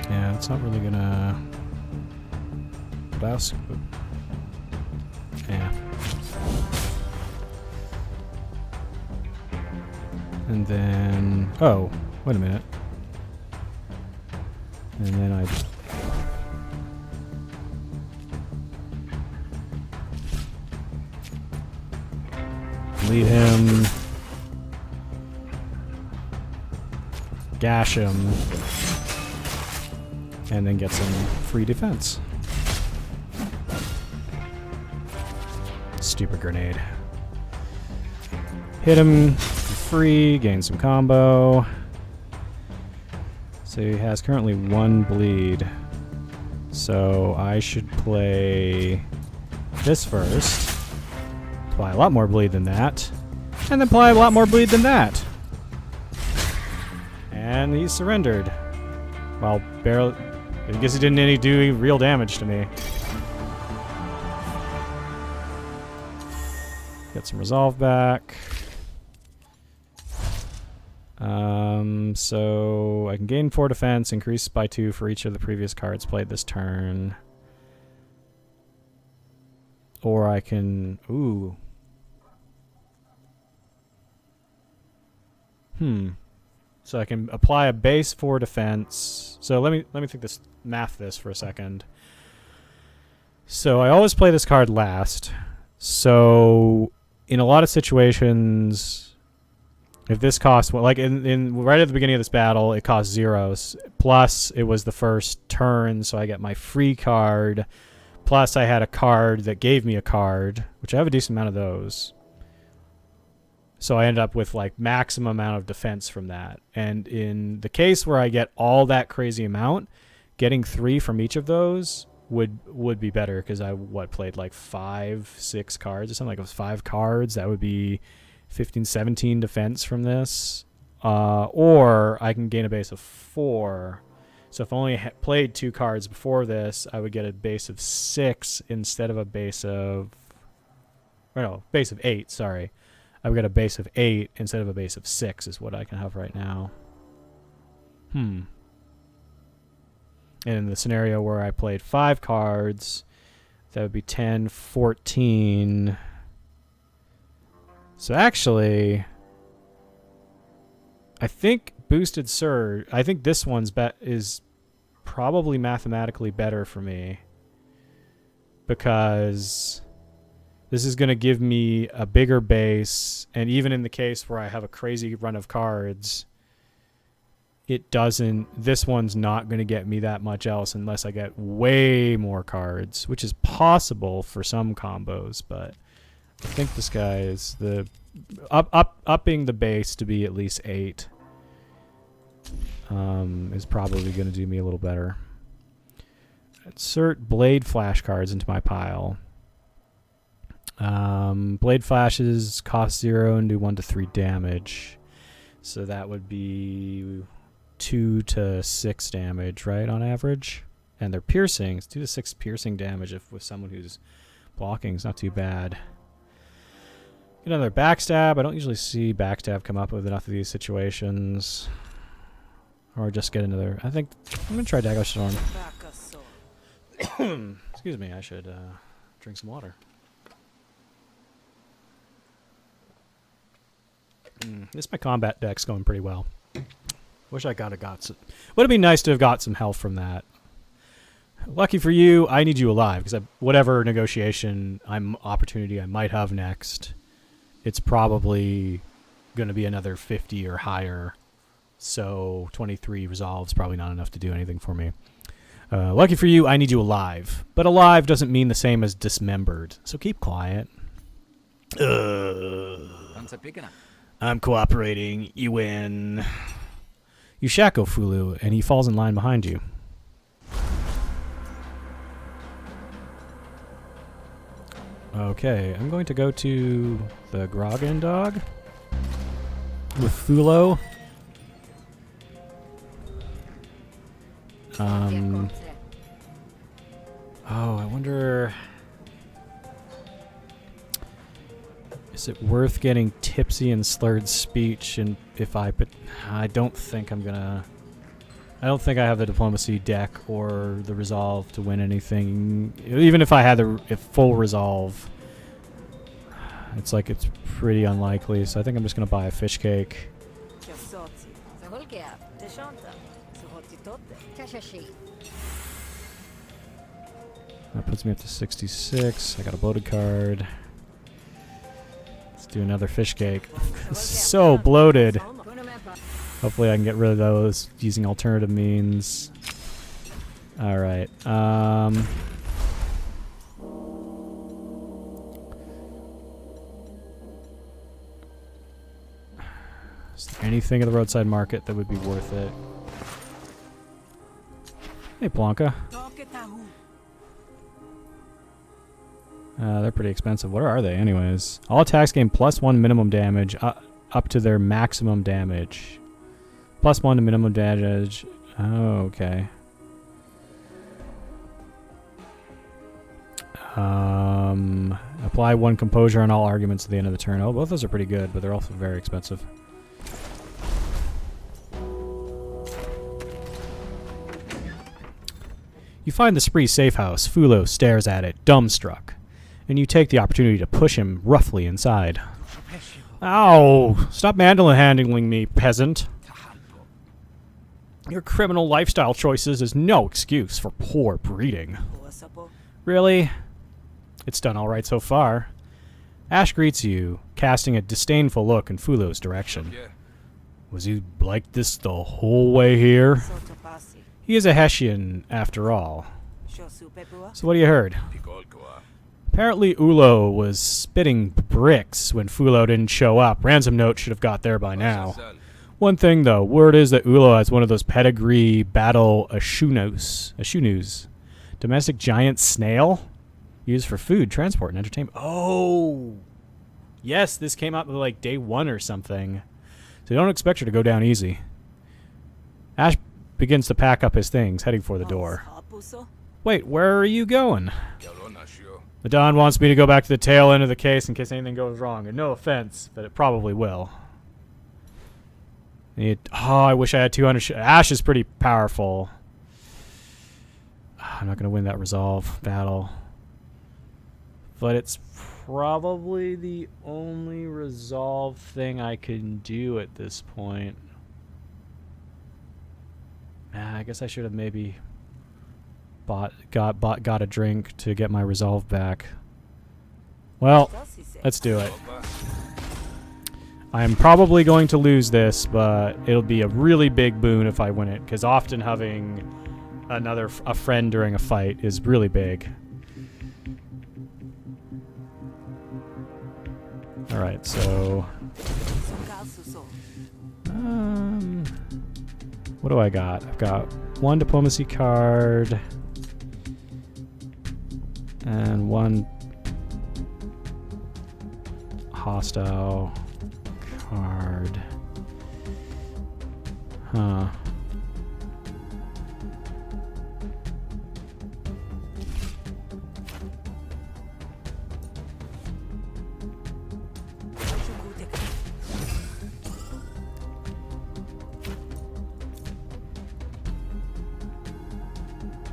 Yeah, it's not really gonna. Yeah. And then... Oh, wait a minute. And then I... lead him. Gash him. And then get some free defense. Stupid grenade. Hit him. Free, gain some combo. So he has currently 1 bleed. So I should play this first. Apply a lot more bleed than that. And then apply a lot more bleed than that. And he's surrendered. Well, barely. I guess he didn't do real damage to me. Get some resolve back. So I can gain 4 defense, increase by 2 for each of the previous cards played this turn. Or I can... Ooh. So I can apply a base 4 defense. So let me think this, math this for a second. So I always play this card last. So in a lot of situations... If this costs, like in right at the beginning of this battle, it cost 0. Plus, it was the first turn, so I get my free card. Plus, I had a card that gave me a card, which I have a decent amount of those. So I end up with like maximum amount of defense from that. And in the case where I get all that crazy amount, getting 3 from each of those would be better, because I played like 5-6 cards or something. Like it was 5 cards. That would be 15, 17 defense from this. Or I can gain a base of 4. So if I only played 2 cards before this, I would get a base of 6 instead of a base of... Or no, base of 8, sorry. I would get a base of 8 instead of a base of 6 is what I can have right now. And in the scenario where I played 5 cards, that would be 10, 14... So actually, I think Boosted Surge, I think this one's is probably mathematically better for me, because this is going to give me a bigger base, and even in the case where I have a crazy run of cards, this one's not going to get me that much else unless I get way more cards, which is possible for some combos, but... I think this guy is upping the base to be at least 8 is probably going to do me a little better. Insert blade flashcards into my pile. Blade flashes cost 0 and do 1 to 3 damage. So that would be 2 to 6 damage, right, on average? And they're piercing. It's 2 to 6 piercing damage if with someone who's blocking. It's not too bad. Get another backstab. I don't usually see backstab come up with enough of these situations. Or just get another... I think I'm going to try Dagger Storm. Excuse me, I should drink some water. This my combat deck's going pretty well. Wish I got some... Would have been nice to have got some health from that. Lucky for you, I need you alive, because whatever negotiation opportunity I might have next, it's probably going to be another 50 or higher. So 23 resolve's probably not enough to do anything for me. Lucky for you, I need you alive. But alive doesn't mean the same as dismembered, so keep quiet. I'm cooperating. You win. You shackle Fulu, and he falls in line behind you. Okay, I'm going to go to the Grogan dog with Fulo. Oh, I wonder... Is it worth getting tipsy and slurred speech? And if I... But I don't think I'm gonna... I don't think I have the diplomacy deck or the resolve to win anything. Even if I had the full resolve, it's like it's pretty unlikely. So I think I'm just gonna buy a fish cake. That puts me up to 66. I got a bloated card. Let's do another fish cake. So bloated. Hopefully I can get rid of those using alternative means. Alright. Is there anything at the roadside market that would be worth it? Hey, Blanca. They're pretty expensive. What are they, anyways? All attacks gain +1 minimum damage up to their maximum damage. +1 to minimum damage. Oh, okay. Apply 1 composure on all arguments at the end of the turn. Oh, both those are pretty good, but they're also very expensive. You find the Spree safe house. Fulo stares at it, dumbstruck. And you take the opportunity to push him roughly inside. Ow! Stop handling me, peasant. Your criminal lifestyle choices is no excuse for poor breeding. Really? It's done all right so far. Ash greets you, casting a disdainful look in Fulo's direction. Was he like this the whole way here? He is a Hessian, after all. So what have you heard? Apparently Ulo was spitting bricks when Fulo didn't show up. Ransom note should have got there by now. One thing, though. Word is that Ulo has one of those pedigree battle Ashunus. Domestic giant snail? Used for food, transport, and entertainment. Oh! Yes, this came out like day 1 or something. So don't expect her to go down easy. Ash begins to pack up his things, heading for the door. Wait, where are you going? The Don wants me to go back to the tail end of the case in case anything goes wrong. And no offense, but it probably will. I wish I had 200... Ash is pretty powerful. I'm not going to win that resolve battle. But it's probably the only resolve thing I can do at this point. I guess I should have maybe got a drink to get my resolve back. Well, let's do it. I'm probably going to lose this, but it'll be a really big boon if I win it, because often having a friend during a fight is really big. Alright, so... what do I got? I've got 1 diplomacy card and 1 hostile card. Huh.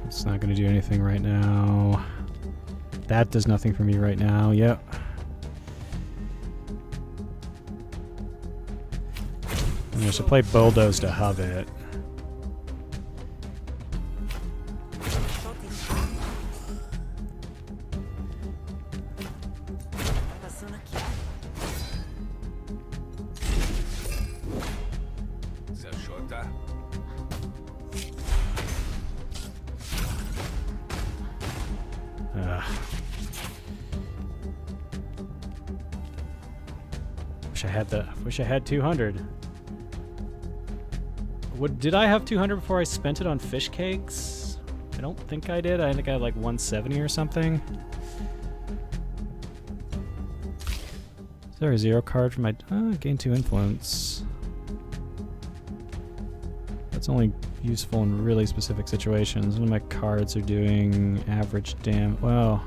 It's not going to do anything right now. That does nothing for me right now. Yep. I should play Bulldoze to hub it. Wish I had 200. Did I have 200 before I spent it on fish cakes? I don't think I did. I think I had like 170 or something. Is there a 0 card for my... gain 2 influence. That's only useful in really specific situations. One of my cards are doing average damage. Well...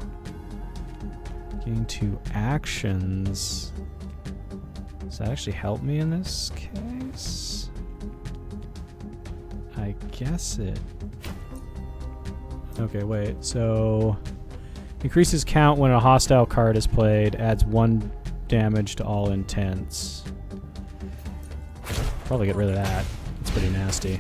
Gain 2 actions. Does that actually help me in this case? I guess it... Okay, wait. So... Increases count when a hostile card is played. Adds 1 damage to all intents. Probably get rid of that. It's pretty nasty.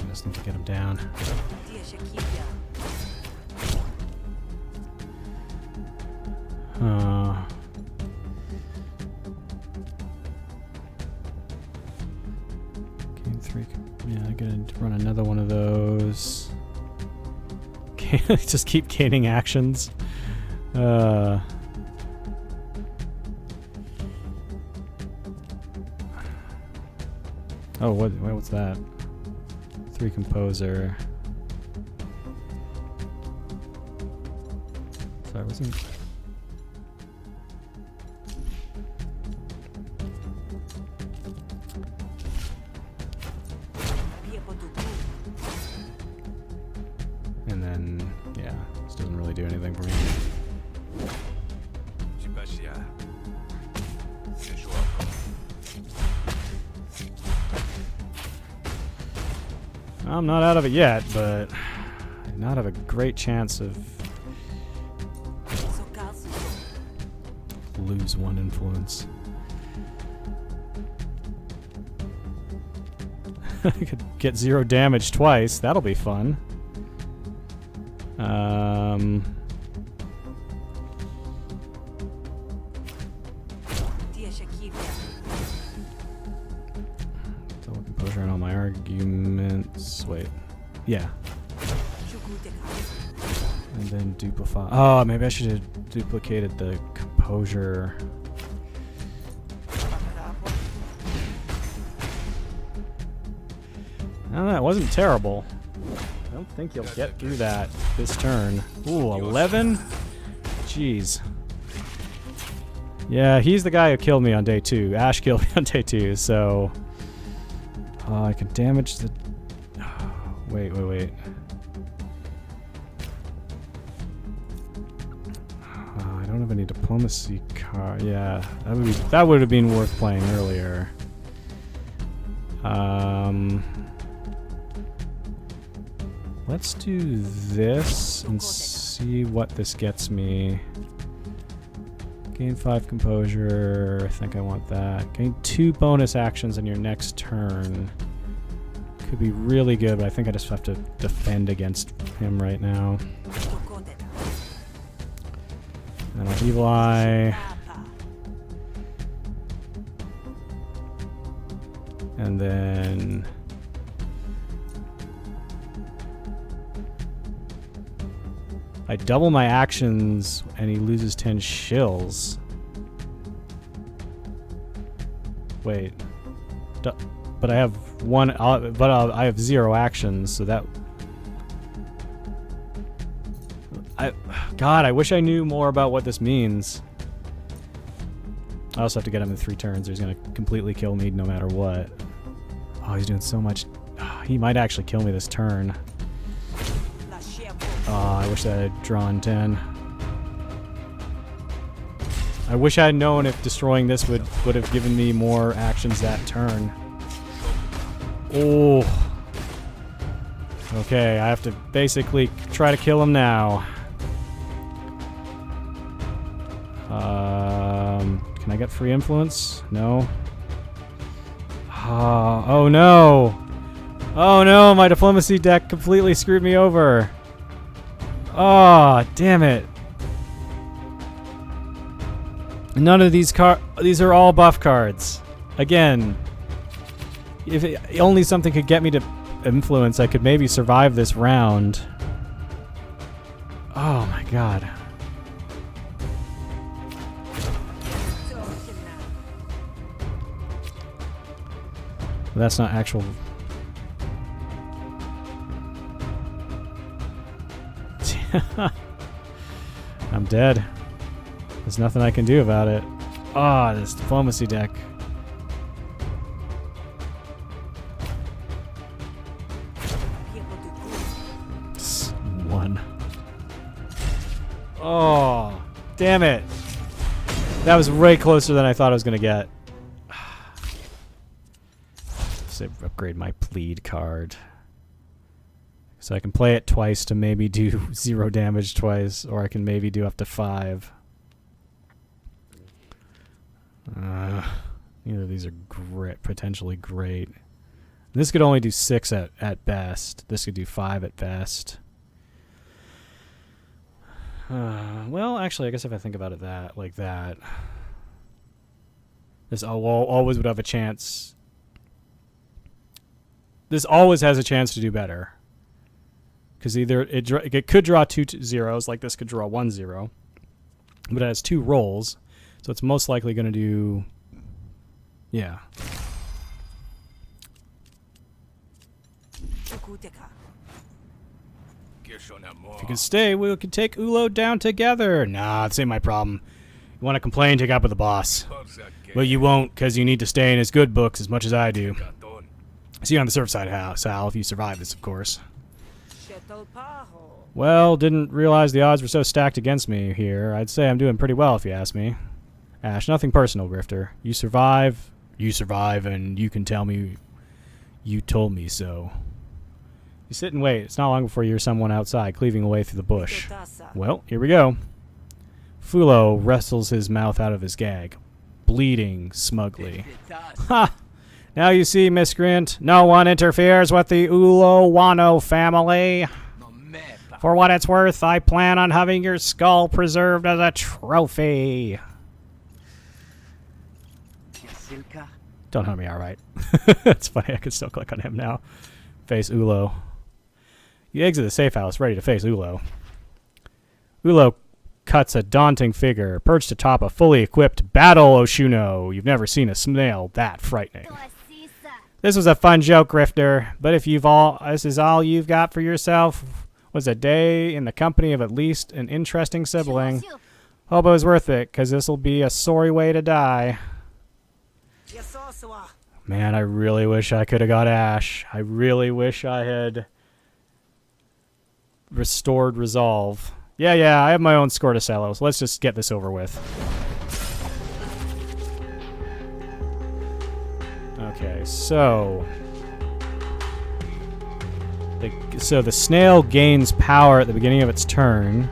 I just need to get him down. Game 3. Yeah, I gotta run another one of those. Just keep gaining actions. Oh, what's that? 3 composer. Sorry, wasn't... And then, yeah, this doesn't really do anything for me. I'm not out of it yet, but I not have a great chance of lose 1 influence. I could get 0 damage twice. That'll be fun. Double composure on all my arguments. Wait. Yeah. And then duplify. Oh, maybe I should have duplicated the composure. No, that wasn't terrible. I don't think you'll get through that this turn. Ooh, 11? Jeez. Yeah, he's the guy who killed me on day 2. Ash killed me on day 2, so... I can damage the... Wait. I don't have any diplomacy card. Yeah, that would have been worth playing earlier. Let's do this and see what this gets me. Gain 5 composure. I think I want that. Gain 2 bonus actions in your next turn. Could be really good, but I think I just have to defend against him right now. And I'll Evil Eye. And then... I double my actions and he loses 10 shills. Wait. But I have one. I have 0 actions, so that. God, I wish I knew more about what this means. I also have to get him in 3 turns. Or he's gonna completely kill me no matter what. Oh, he's doing so much. Oh, he might actually kill me this turn. Oh, I wish I had drawn 10. I wish I had known if destroying this would have given me more actions that turn. Oh. Okay, I have to basically try to kill him now. Can I get free influence? No. Oh no! Oh no, my diplomacy deck completely screwed me over. Oh, damn it. None of these these are all buff cards. Again, if only something could get me to influence, I could maybe survive this round. Oh my god. That's not actual. I'm dead. There's nothing I can do about it. Ah, this diplomacy deck. One. Oh, damn it. That was way closer than I thought I was going to get. Upgrade my plead card. So I can play it twice to maybe do 0 damage twice, or I can maybe do up to 5. Either of these are great, potentially great. This could only do 6 at best. This could do 5 at best. Well, actually, I guess if I think about it like that, this always would have a chance. This always has a chance to do better. Because either it could draw 2 zeros, like this could draw 1 0, but it has 2 rolls, so it's most likely going to do, yeah. If you can stay, we can take Ulo down together. Nah, this ain't my problem. You want to complain, take it up with the boss. Well, you won't, because you need to stay in his good books as much as I do. See you on the surf side, Sal, if you survive this, of course. Well, didn't realize the odds were so stacked against me here. I'd say I'm doing pretty well, if you ask me. Ash, nothing personal, Grifter. You survive, and you can tell me you told me so. You sit and wait. It's not long before you hear someone outside cleaving away through the bush. Well, here we go. Fulo wrestles his mouth out of his gag, bleeding smugly. Ha! Now you see, miscreant, no one interferes with the Ulo Wano family. For what it's worth, I plan on having your skull preserved as a trophy. Don't hurt me, alright. It's funny, I can still click on him now. Face Ulo. You exit the safe house, ready to face Ulo. Ulo cuts a daunting figure, perched atop a fully equipped battle Oshuno. You've never seen a snail that frightening. This was a fun joke, Grifter, but if this is all you've got for yourself was a day in the company of at least an interesting sibling, hope it was worth it, because this will be a sorry way to die. Man, I really wish I could have got Ash. I really wish I had restored resolve. Yeah, I have my own score to sell, so let's just get this over with. Okay, so the snail gains power at the beginning of its turn.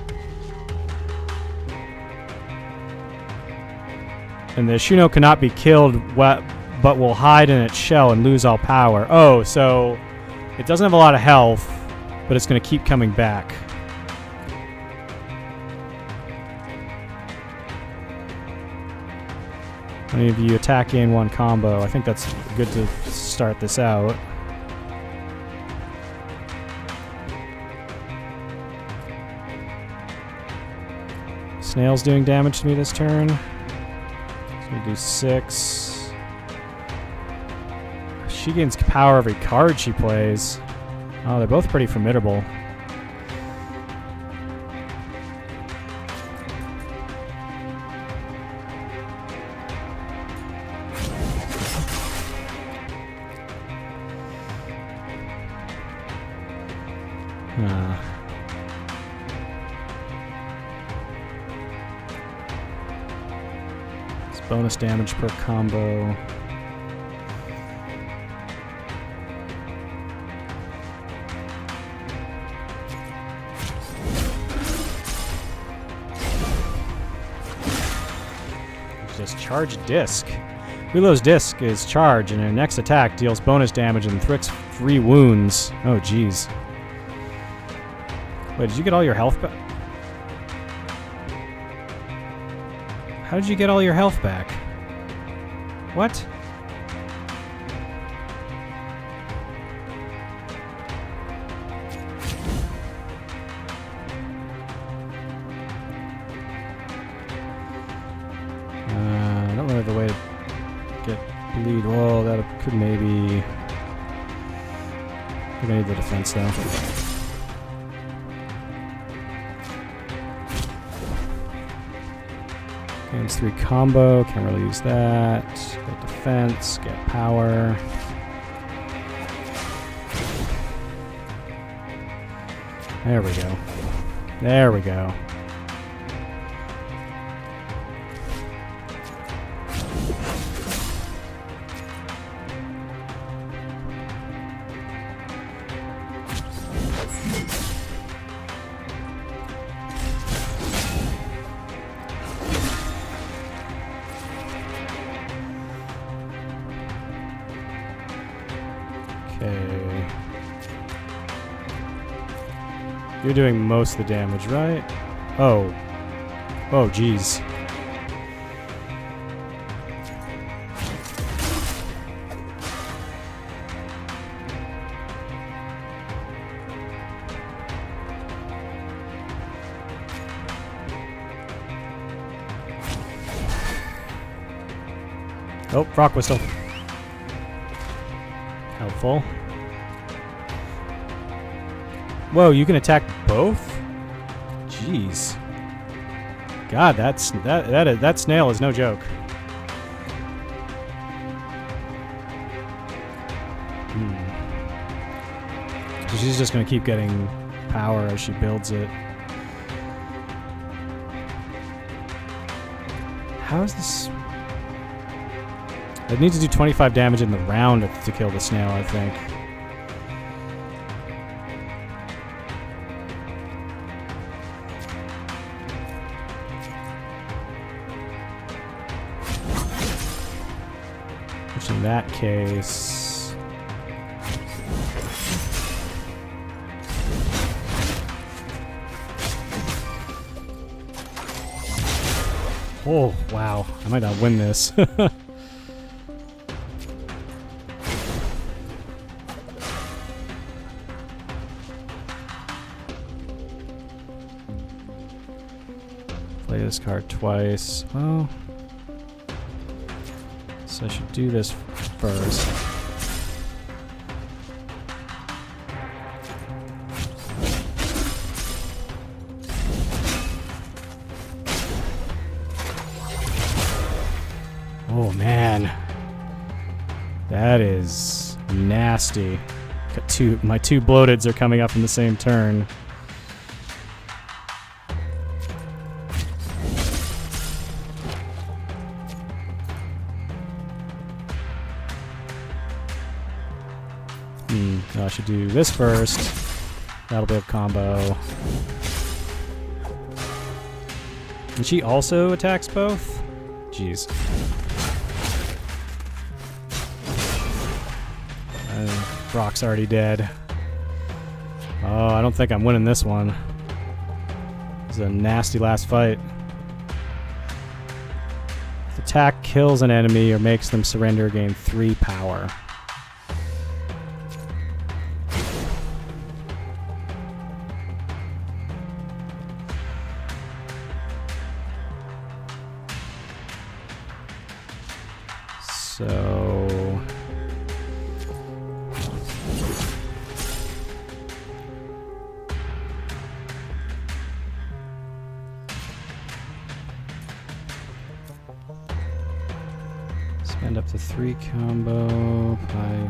And the Shuno cannot be killed, but will hide in its shell and lose all power. Oh, so it doesn't have a lot of health, but it's going to keep coming back. Any of you attack gain 1 combo. I think that's good to start this out. Snail's doing damage to me this turn. So we do 6. She gains power every card she plays. Oh, they're both pretty formidable. It's bonus damage per combo. Just charge disc. Relo's disc is charge, and her next attack deals bonus damage and inflicts 3 wounds. Oh, jeez. Wait, did you get all your health back? How did you get all your health back? What? I don't really have a way to get bleed. Well, that could maybe... I think I need the defense though. Gains 3 combo, can't really use that. Get defense, get power. There we go. There we go. Okay. You're doing most of the damage, right? Oh. Oh, jeez. Oh, rock whistle. Helpful. Whoa, you can attack both? Jeez. God, that snail is no joke. So she's just gonna keep getting power as she builds it. How is this? It needs to do 25 damage in the round to kill the snail, I think. Which in that case... Oh, wow. I might not win this. Play this card twice. Well, so I should do this first. Oh man, that is nasty. Got my two bloateds are coming up in the same turn. No, I should do this first. That'll be a combo. And she also attacks both? Jeez. Brock's already dead. Oh, I don't think I'm winning this one. This is a nasty last fight. If attack kills an enemy or makes them surrender, gain 3 power. Spend up to 3 combo by...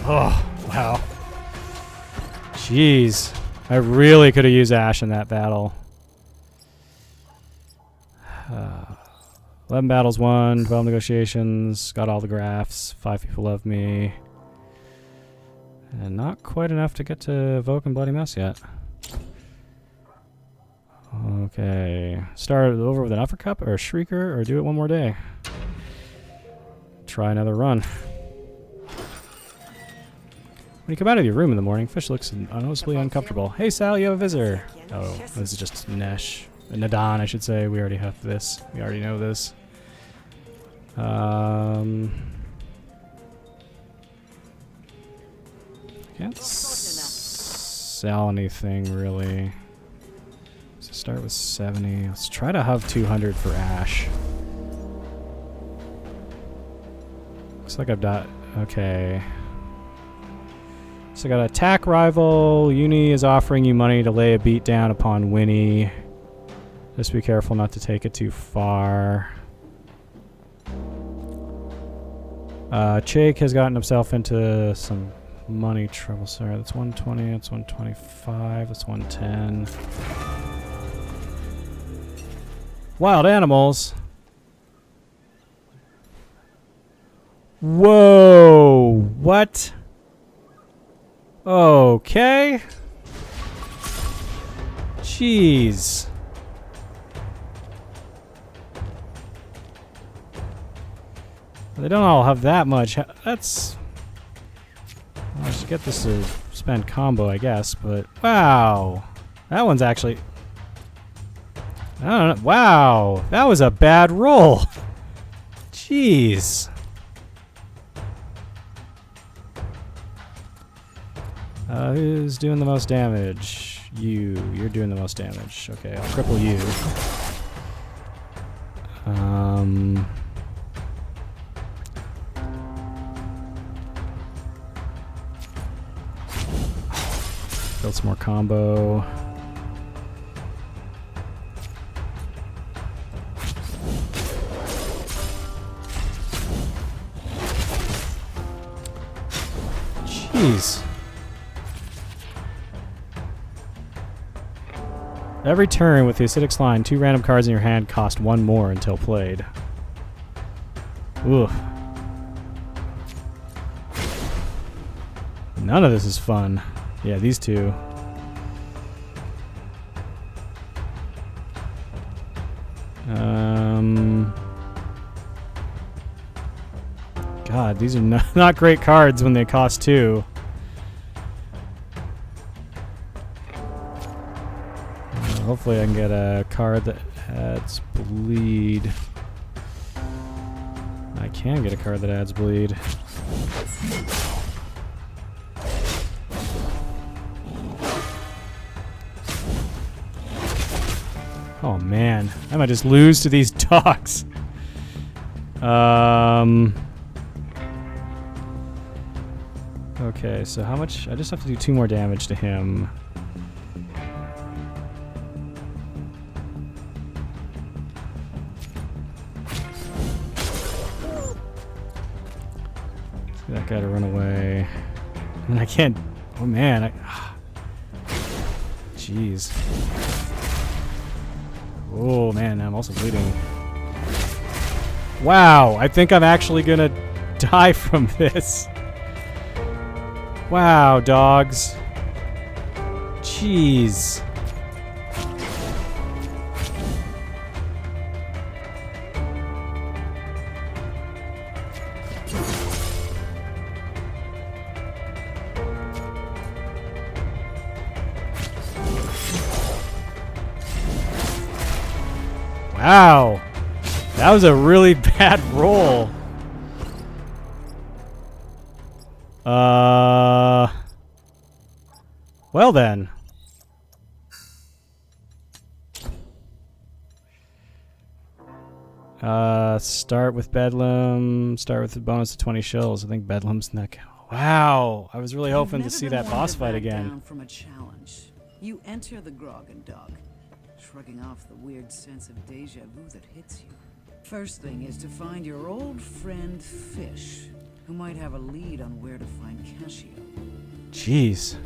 Oh, wow. Jeez. I really could have used Ash in that battle. 11 battles won, 12 negotiations, got all the graphs, 5 people love me. And not quite enough to get to Evoke and Bloody Mess yet. Okay. Start over with an Uppercut or a Shrieker, or do it one more day. Try another run. When you come out of your room in the morning, Fish looks noticeably uncomfortable. Hey Sal, you have a visitor. Oh, this is just Nesh. Nadan, I should say. We already have this. We already know this. Can't sell anything, really. So start with 70. Let's try to have 200 for Ash. Looks like I've got... Okay. So I got attack rival. Uni is offering you money to lay a beat down upon Winnie. Just be careful not to take it too far. Chake has gotten himself into some money trouble. Sorry, that's 120, that's 125, that's 110. Wild animals. Whoa! What? Okay. Jeez. They don't all have that much. That's... I should get this to spend combo, I guess, but... Wow. That one's actually... I don't know. Wow. That was a bad roll. Jeez. Who's doing the most damage? You. You're doing the most damage. Okay, I'll cripple you. Build some more combo. Jeez. Every turn with the acidic slime, 2 random cards in your hand cost 1 more until played. Oof. None of this is fun. Yeah, these two. God, these are not great cards when they cost 2. Hopefully I can get a card that adds bleed. I can get a card that adds bleed. Oh man, I might just lose to these dogs. Okay, so how much? I just have to do 2 more damage to him. That guy to run away. And I can't... Oh man, jeez. Oh man, I'm also bleeding. Wow, I think I'm actually gonna die from this. Wow, dogs. Jeez. Wow, that was a really bad roll. Well then. Start with Bedlam. Start with the bonus of 20 shills. I think Bedlam's neck. Wow, I was really hoping to You've see never that been boss one to fight back again. down from a challenge. You enter the grog and dog, shrugging off the weird sense of deja vu that hits you. First thing is to find your old friend Fish, who might have a lead on where to find Casio. Jeez.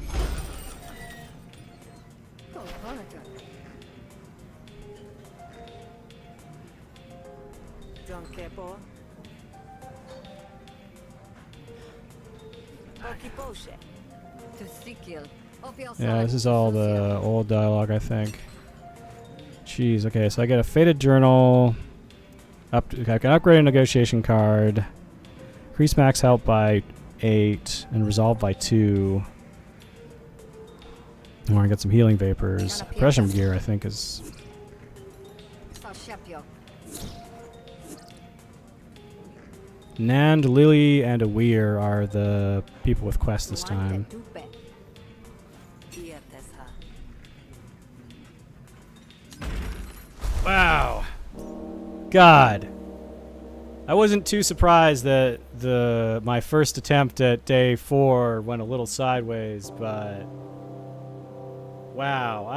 Yeah, this is all the old dialogue, I think. Jeez, okay, so I get a faded journal. I can upgrade a negotiation card. Increase max health by 8 and resolve by 2. I want to get some healing vapors. Oppression gear, I think, is... Nand, Lily, and Awir are the people with quests this time. Wow. God. I wasn't too surprised that my first attempt at day 4 went a little sideways, but wow,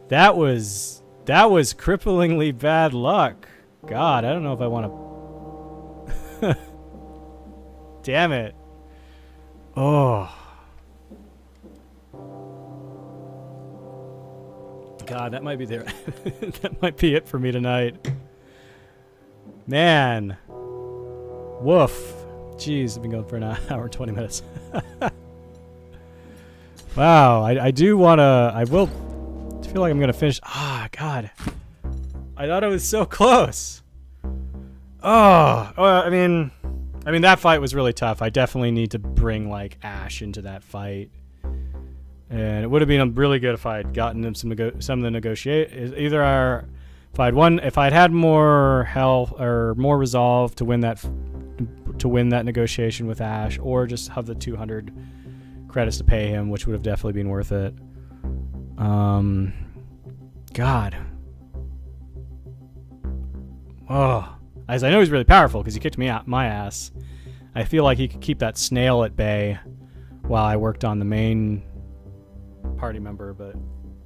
that was cripplingly bad luck. God, I don't know if I want to damn it. Oh. God, that might be there. That might be it for me tonight. Man. Woof. Jeez, I've been going for an hour and 20 minutes. Wow, I do want to... I will feel like I'm going to finish... Ah, God. I thought it was so close. Oh, I mean, that fight was really tough. I definitely need to bring, like, Ash into that fight. And it would have been really good if I had gotten them some of the negotiate. Either if I'd had more health or more resolve to win that negotiation with Ash, or just have the 200 credits to pay him, which would have definitely been worth it. God. Oh, as I know he's really powerful because he kicked me out my ass. I feel like he could keep that snail at bay while I worked on the main party member, but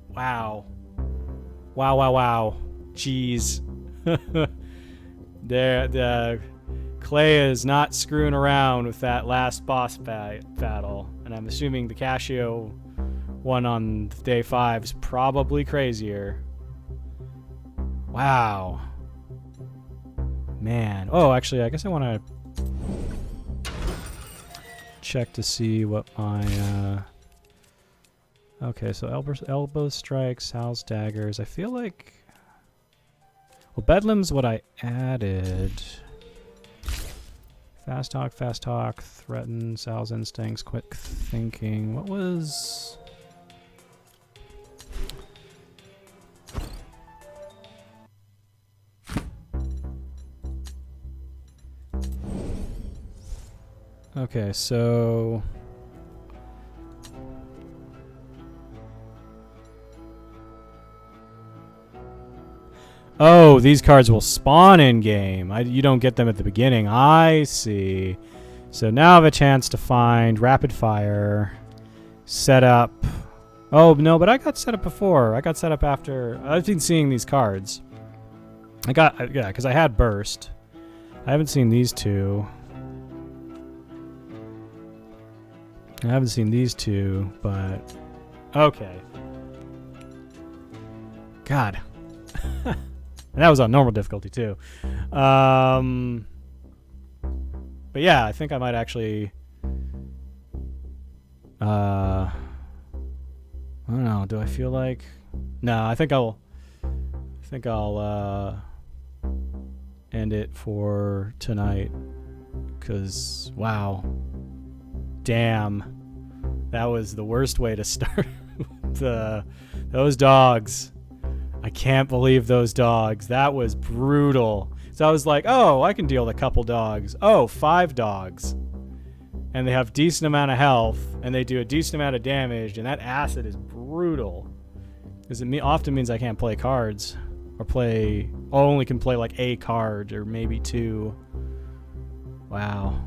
wow. Jeez. The Clay is not screwing around with that last boss battle, and I'm assuming the Casio one on day 5 is probably crazier. Wow. Man. Oh, actually, I guess I want to check to see what my okay, so elbow strikes, Hal's daggers. I feel like... Well, Bedlam's what I added. Fast talk, threaten, Sal's instincts, quick thinking. What was... Okay, so... Oh, these cards will spawn in game. You don't get them at the beginning. I see. So now I have a chance to find rapid fire, set up. Oh no, but I got set up before. I got set up after. I've been seeing these cards. Yeah, because I had burst. I haven't seen these two. I haven't seen these two, but okay. God. And that was on normal difficulty too. But yeah, I think I might actually I don't know, do I feel like... No, I think I'll end it for tonight, cuz wow. Damn. That was the worst way to start. Those dogs. I can't believe those dogs. That was brutal. So I was like, oh, I can deal with a couple dogs. Oh, 5 dogs. And they have decent amount of health, and they do a decent amount of damage, and that acid is brutal. Because it often means I can't play cards. Or only can play like a card, or maybe 2. Wow.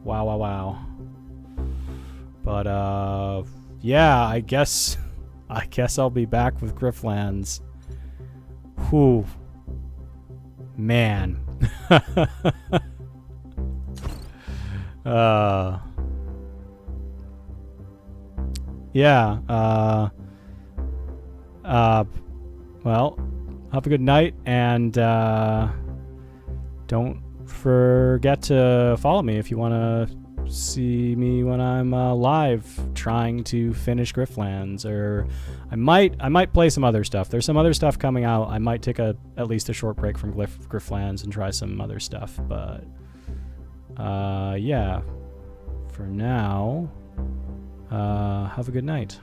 Wow. But yeah, I guess I'll be back with Griftlands. Whew. Man. Yeah. Well, have a good night, and don't forget to follow me if you want to see me when I'm live trying to finish Griftlands, or I might play some other stuff. There's some other stuff coming out. I might take at least a short break from Griftlands and try some other stuff, but yeah, for now, have a good night.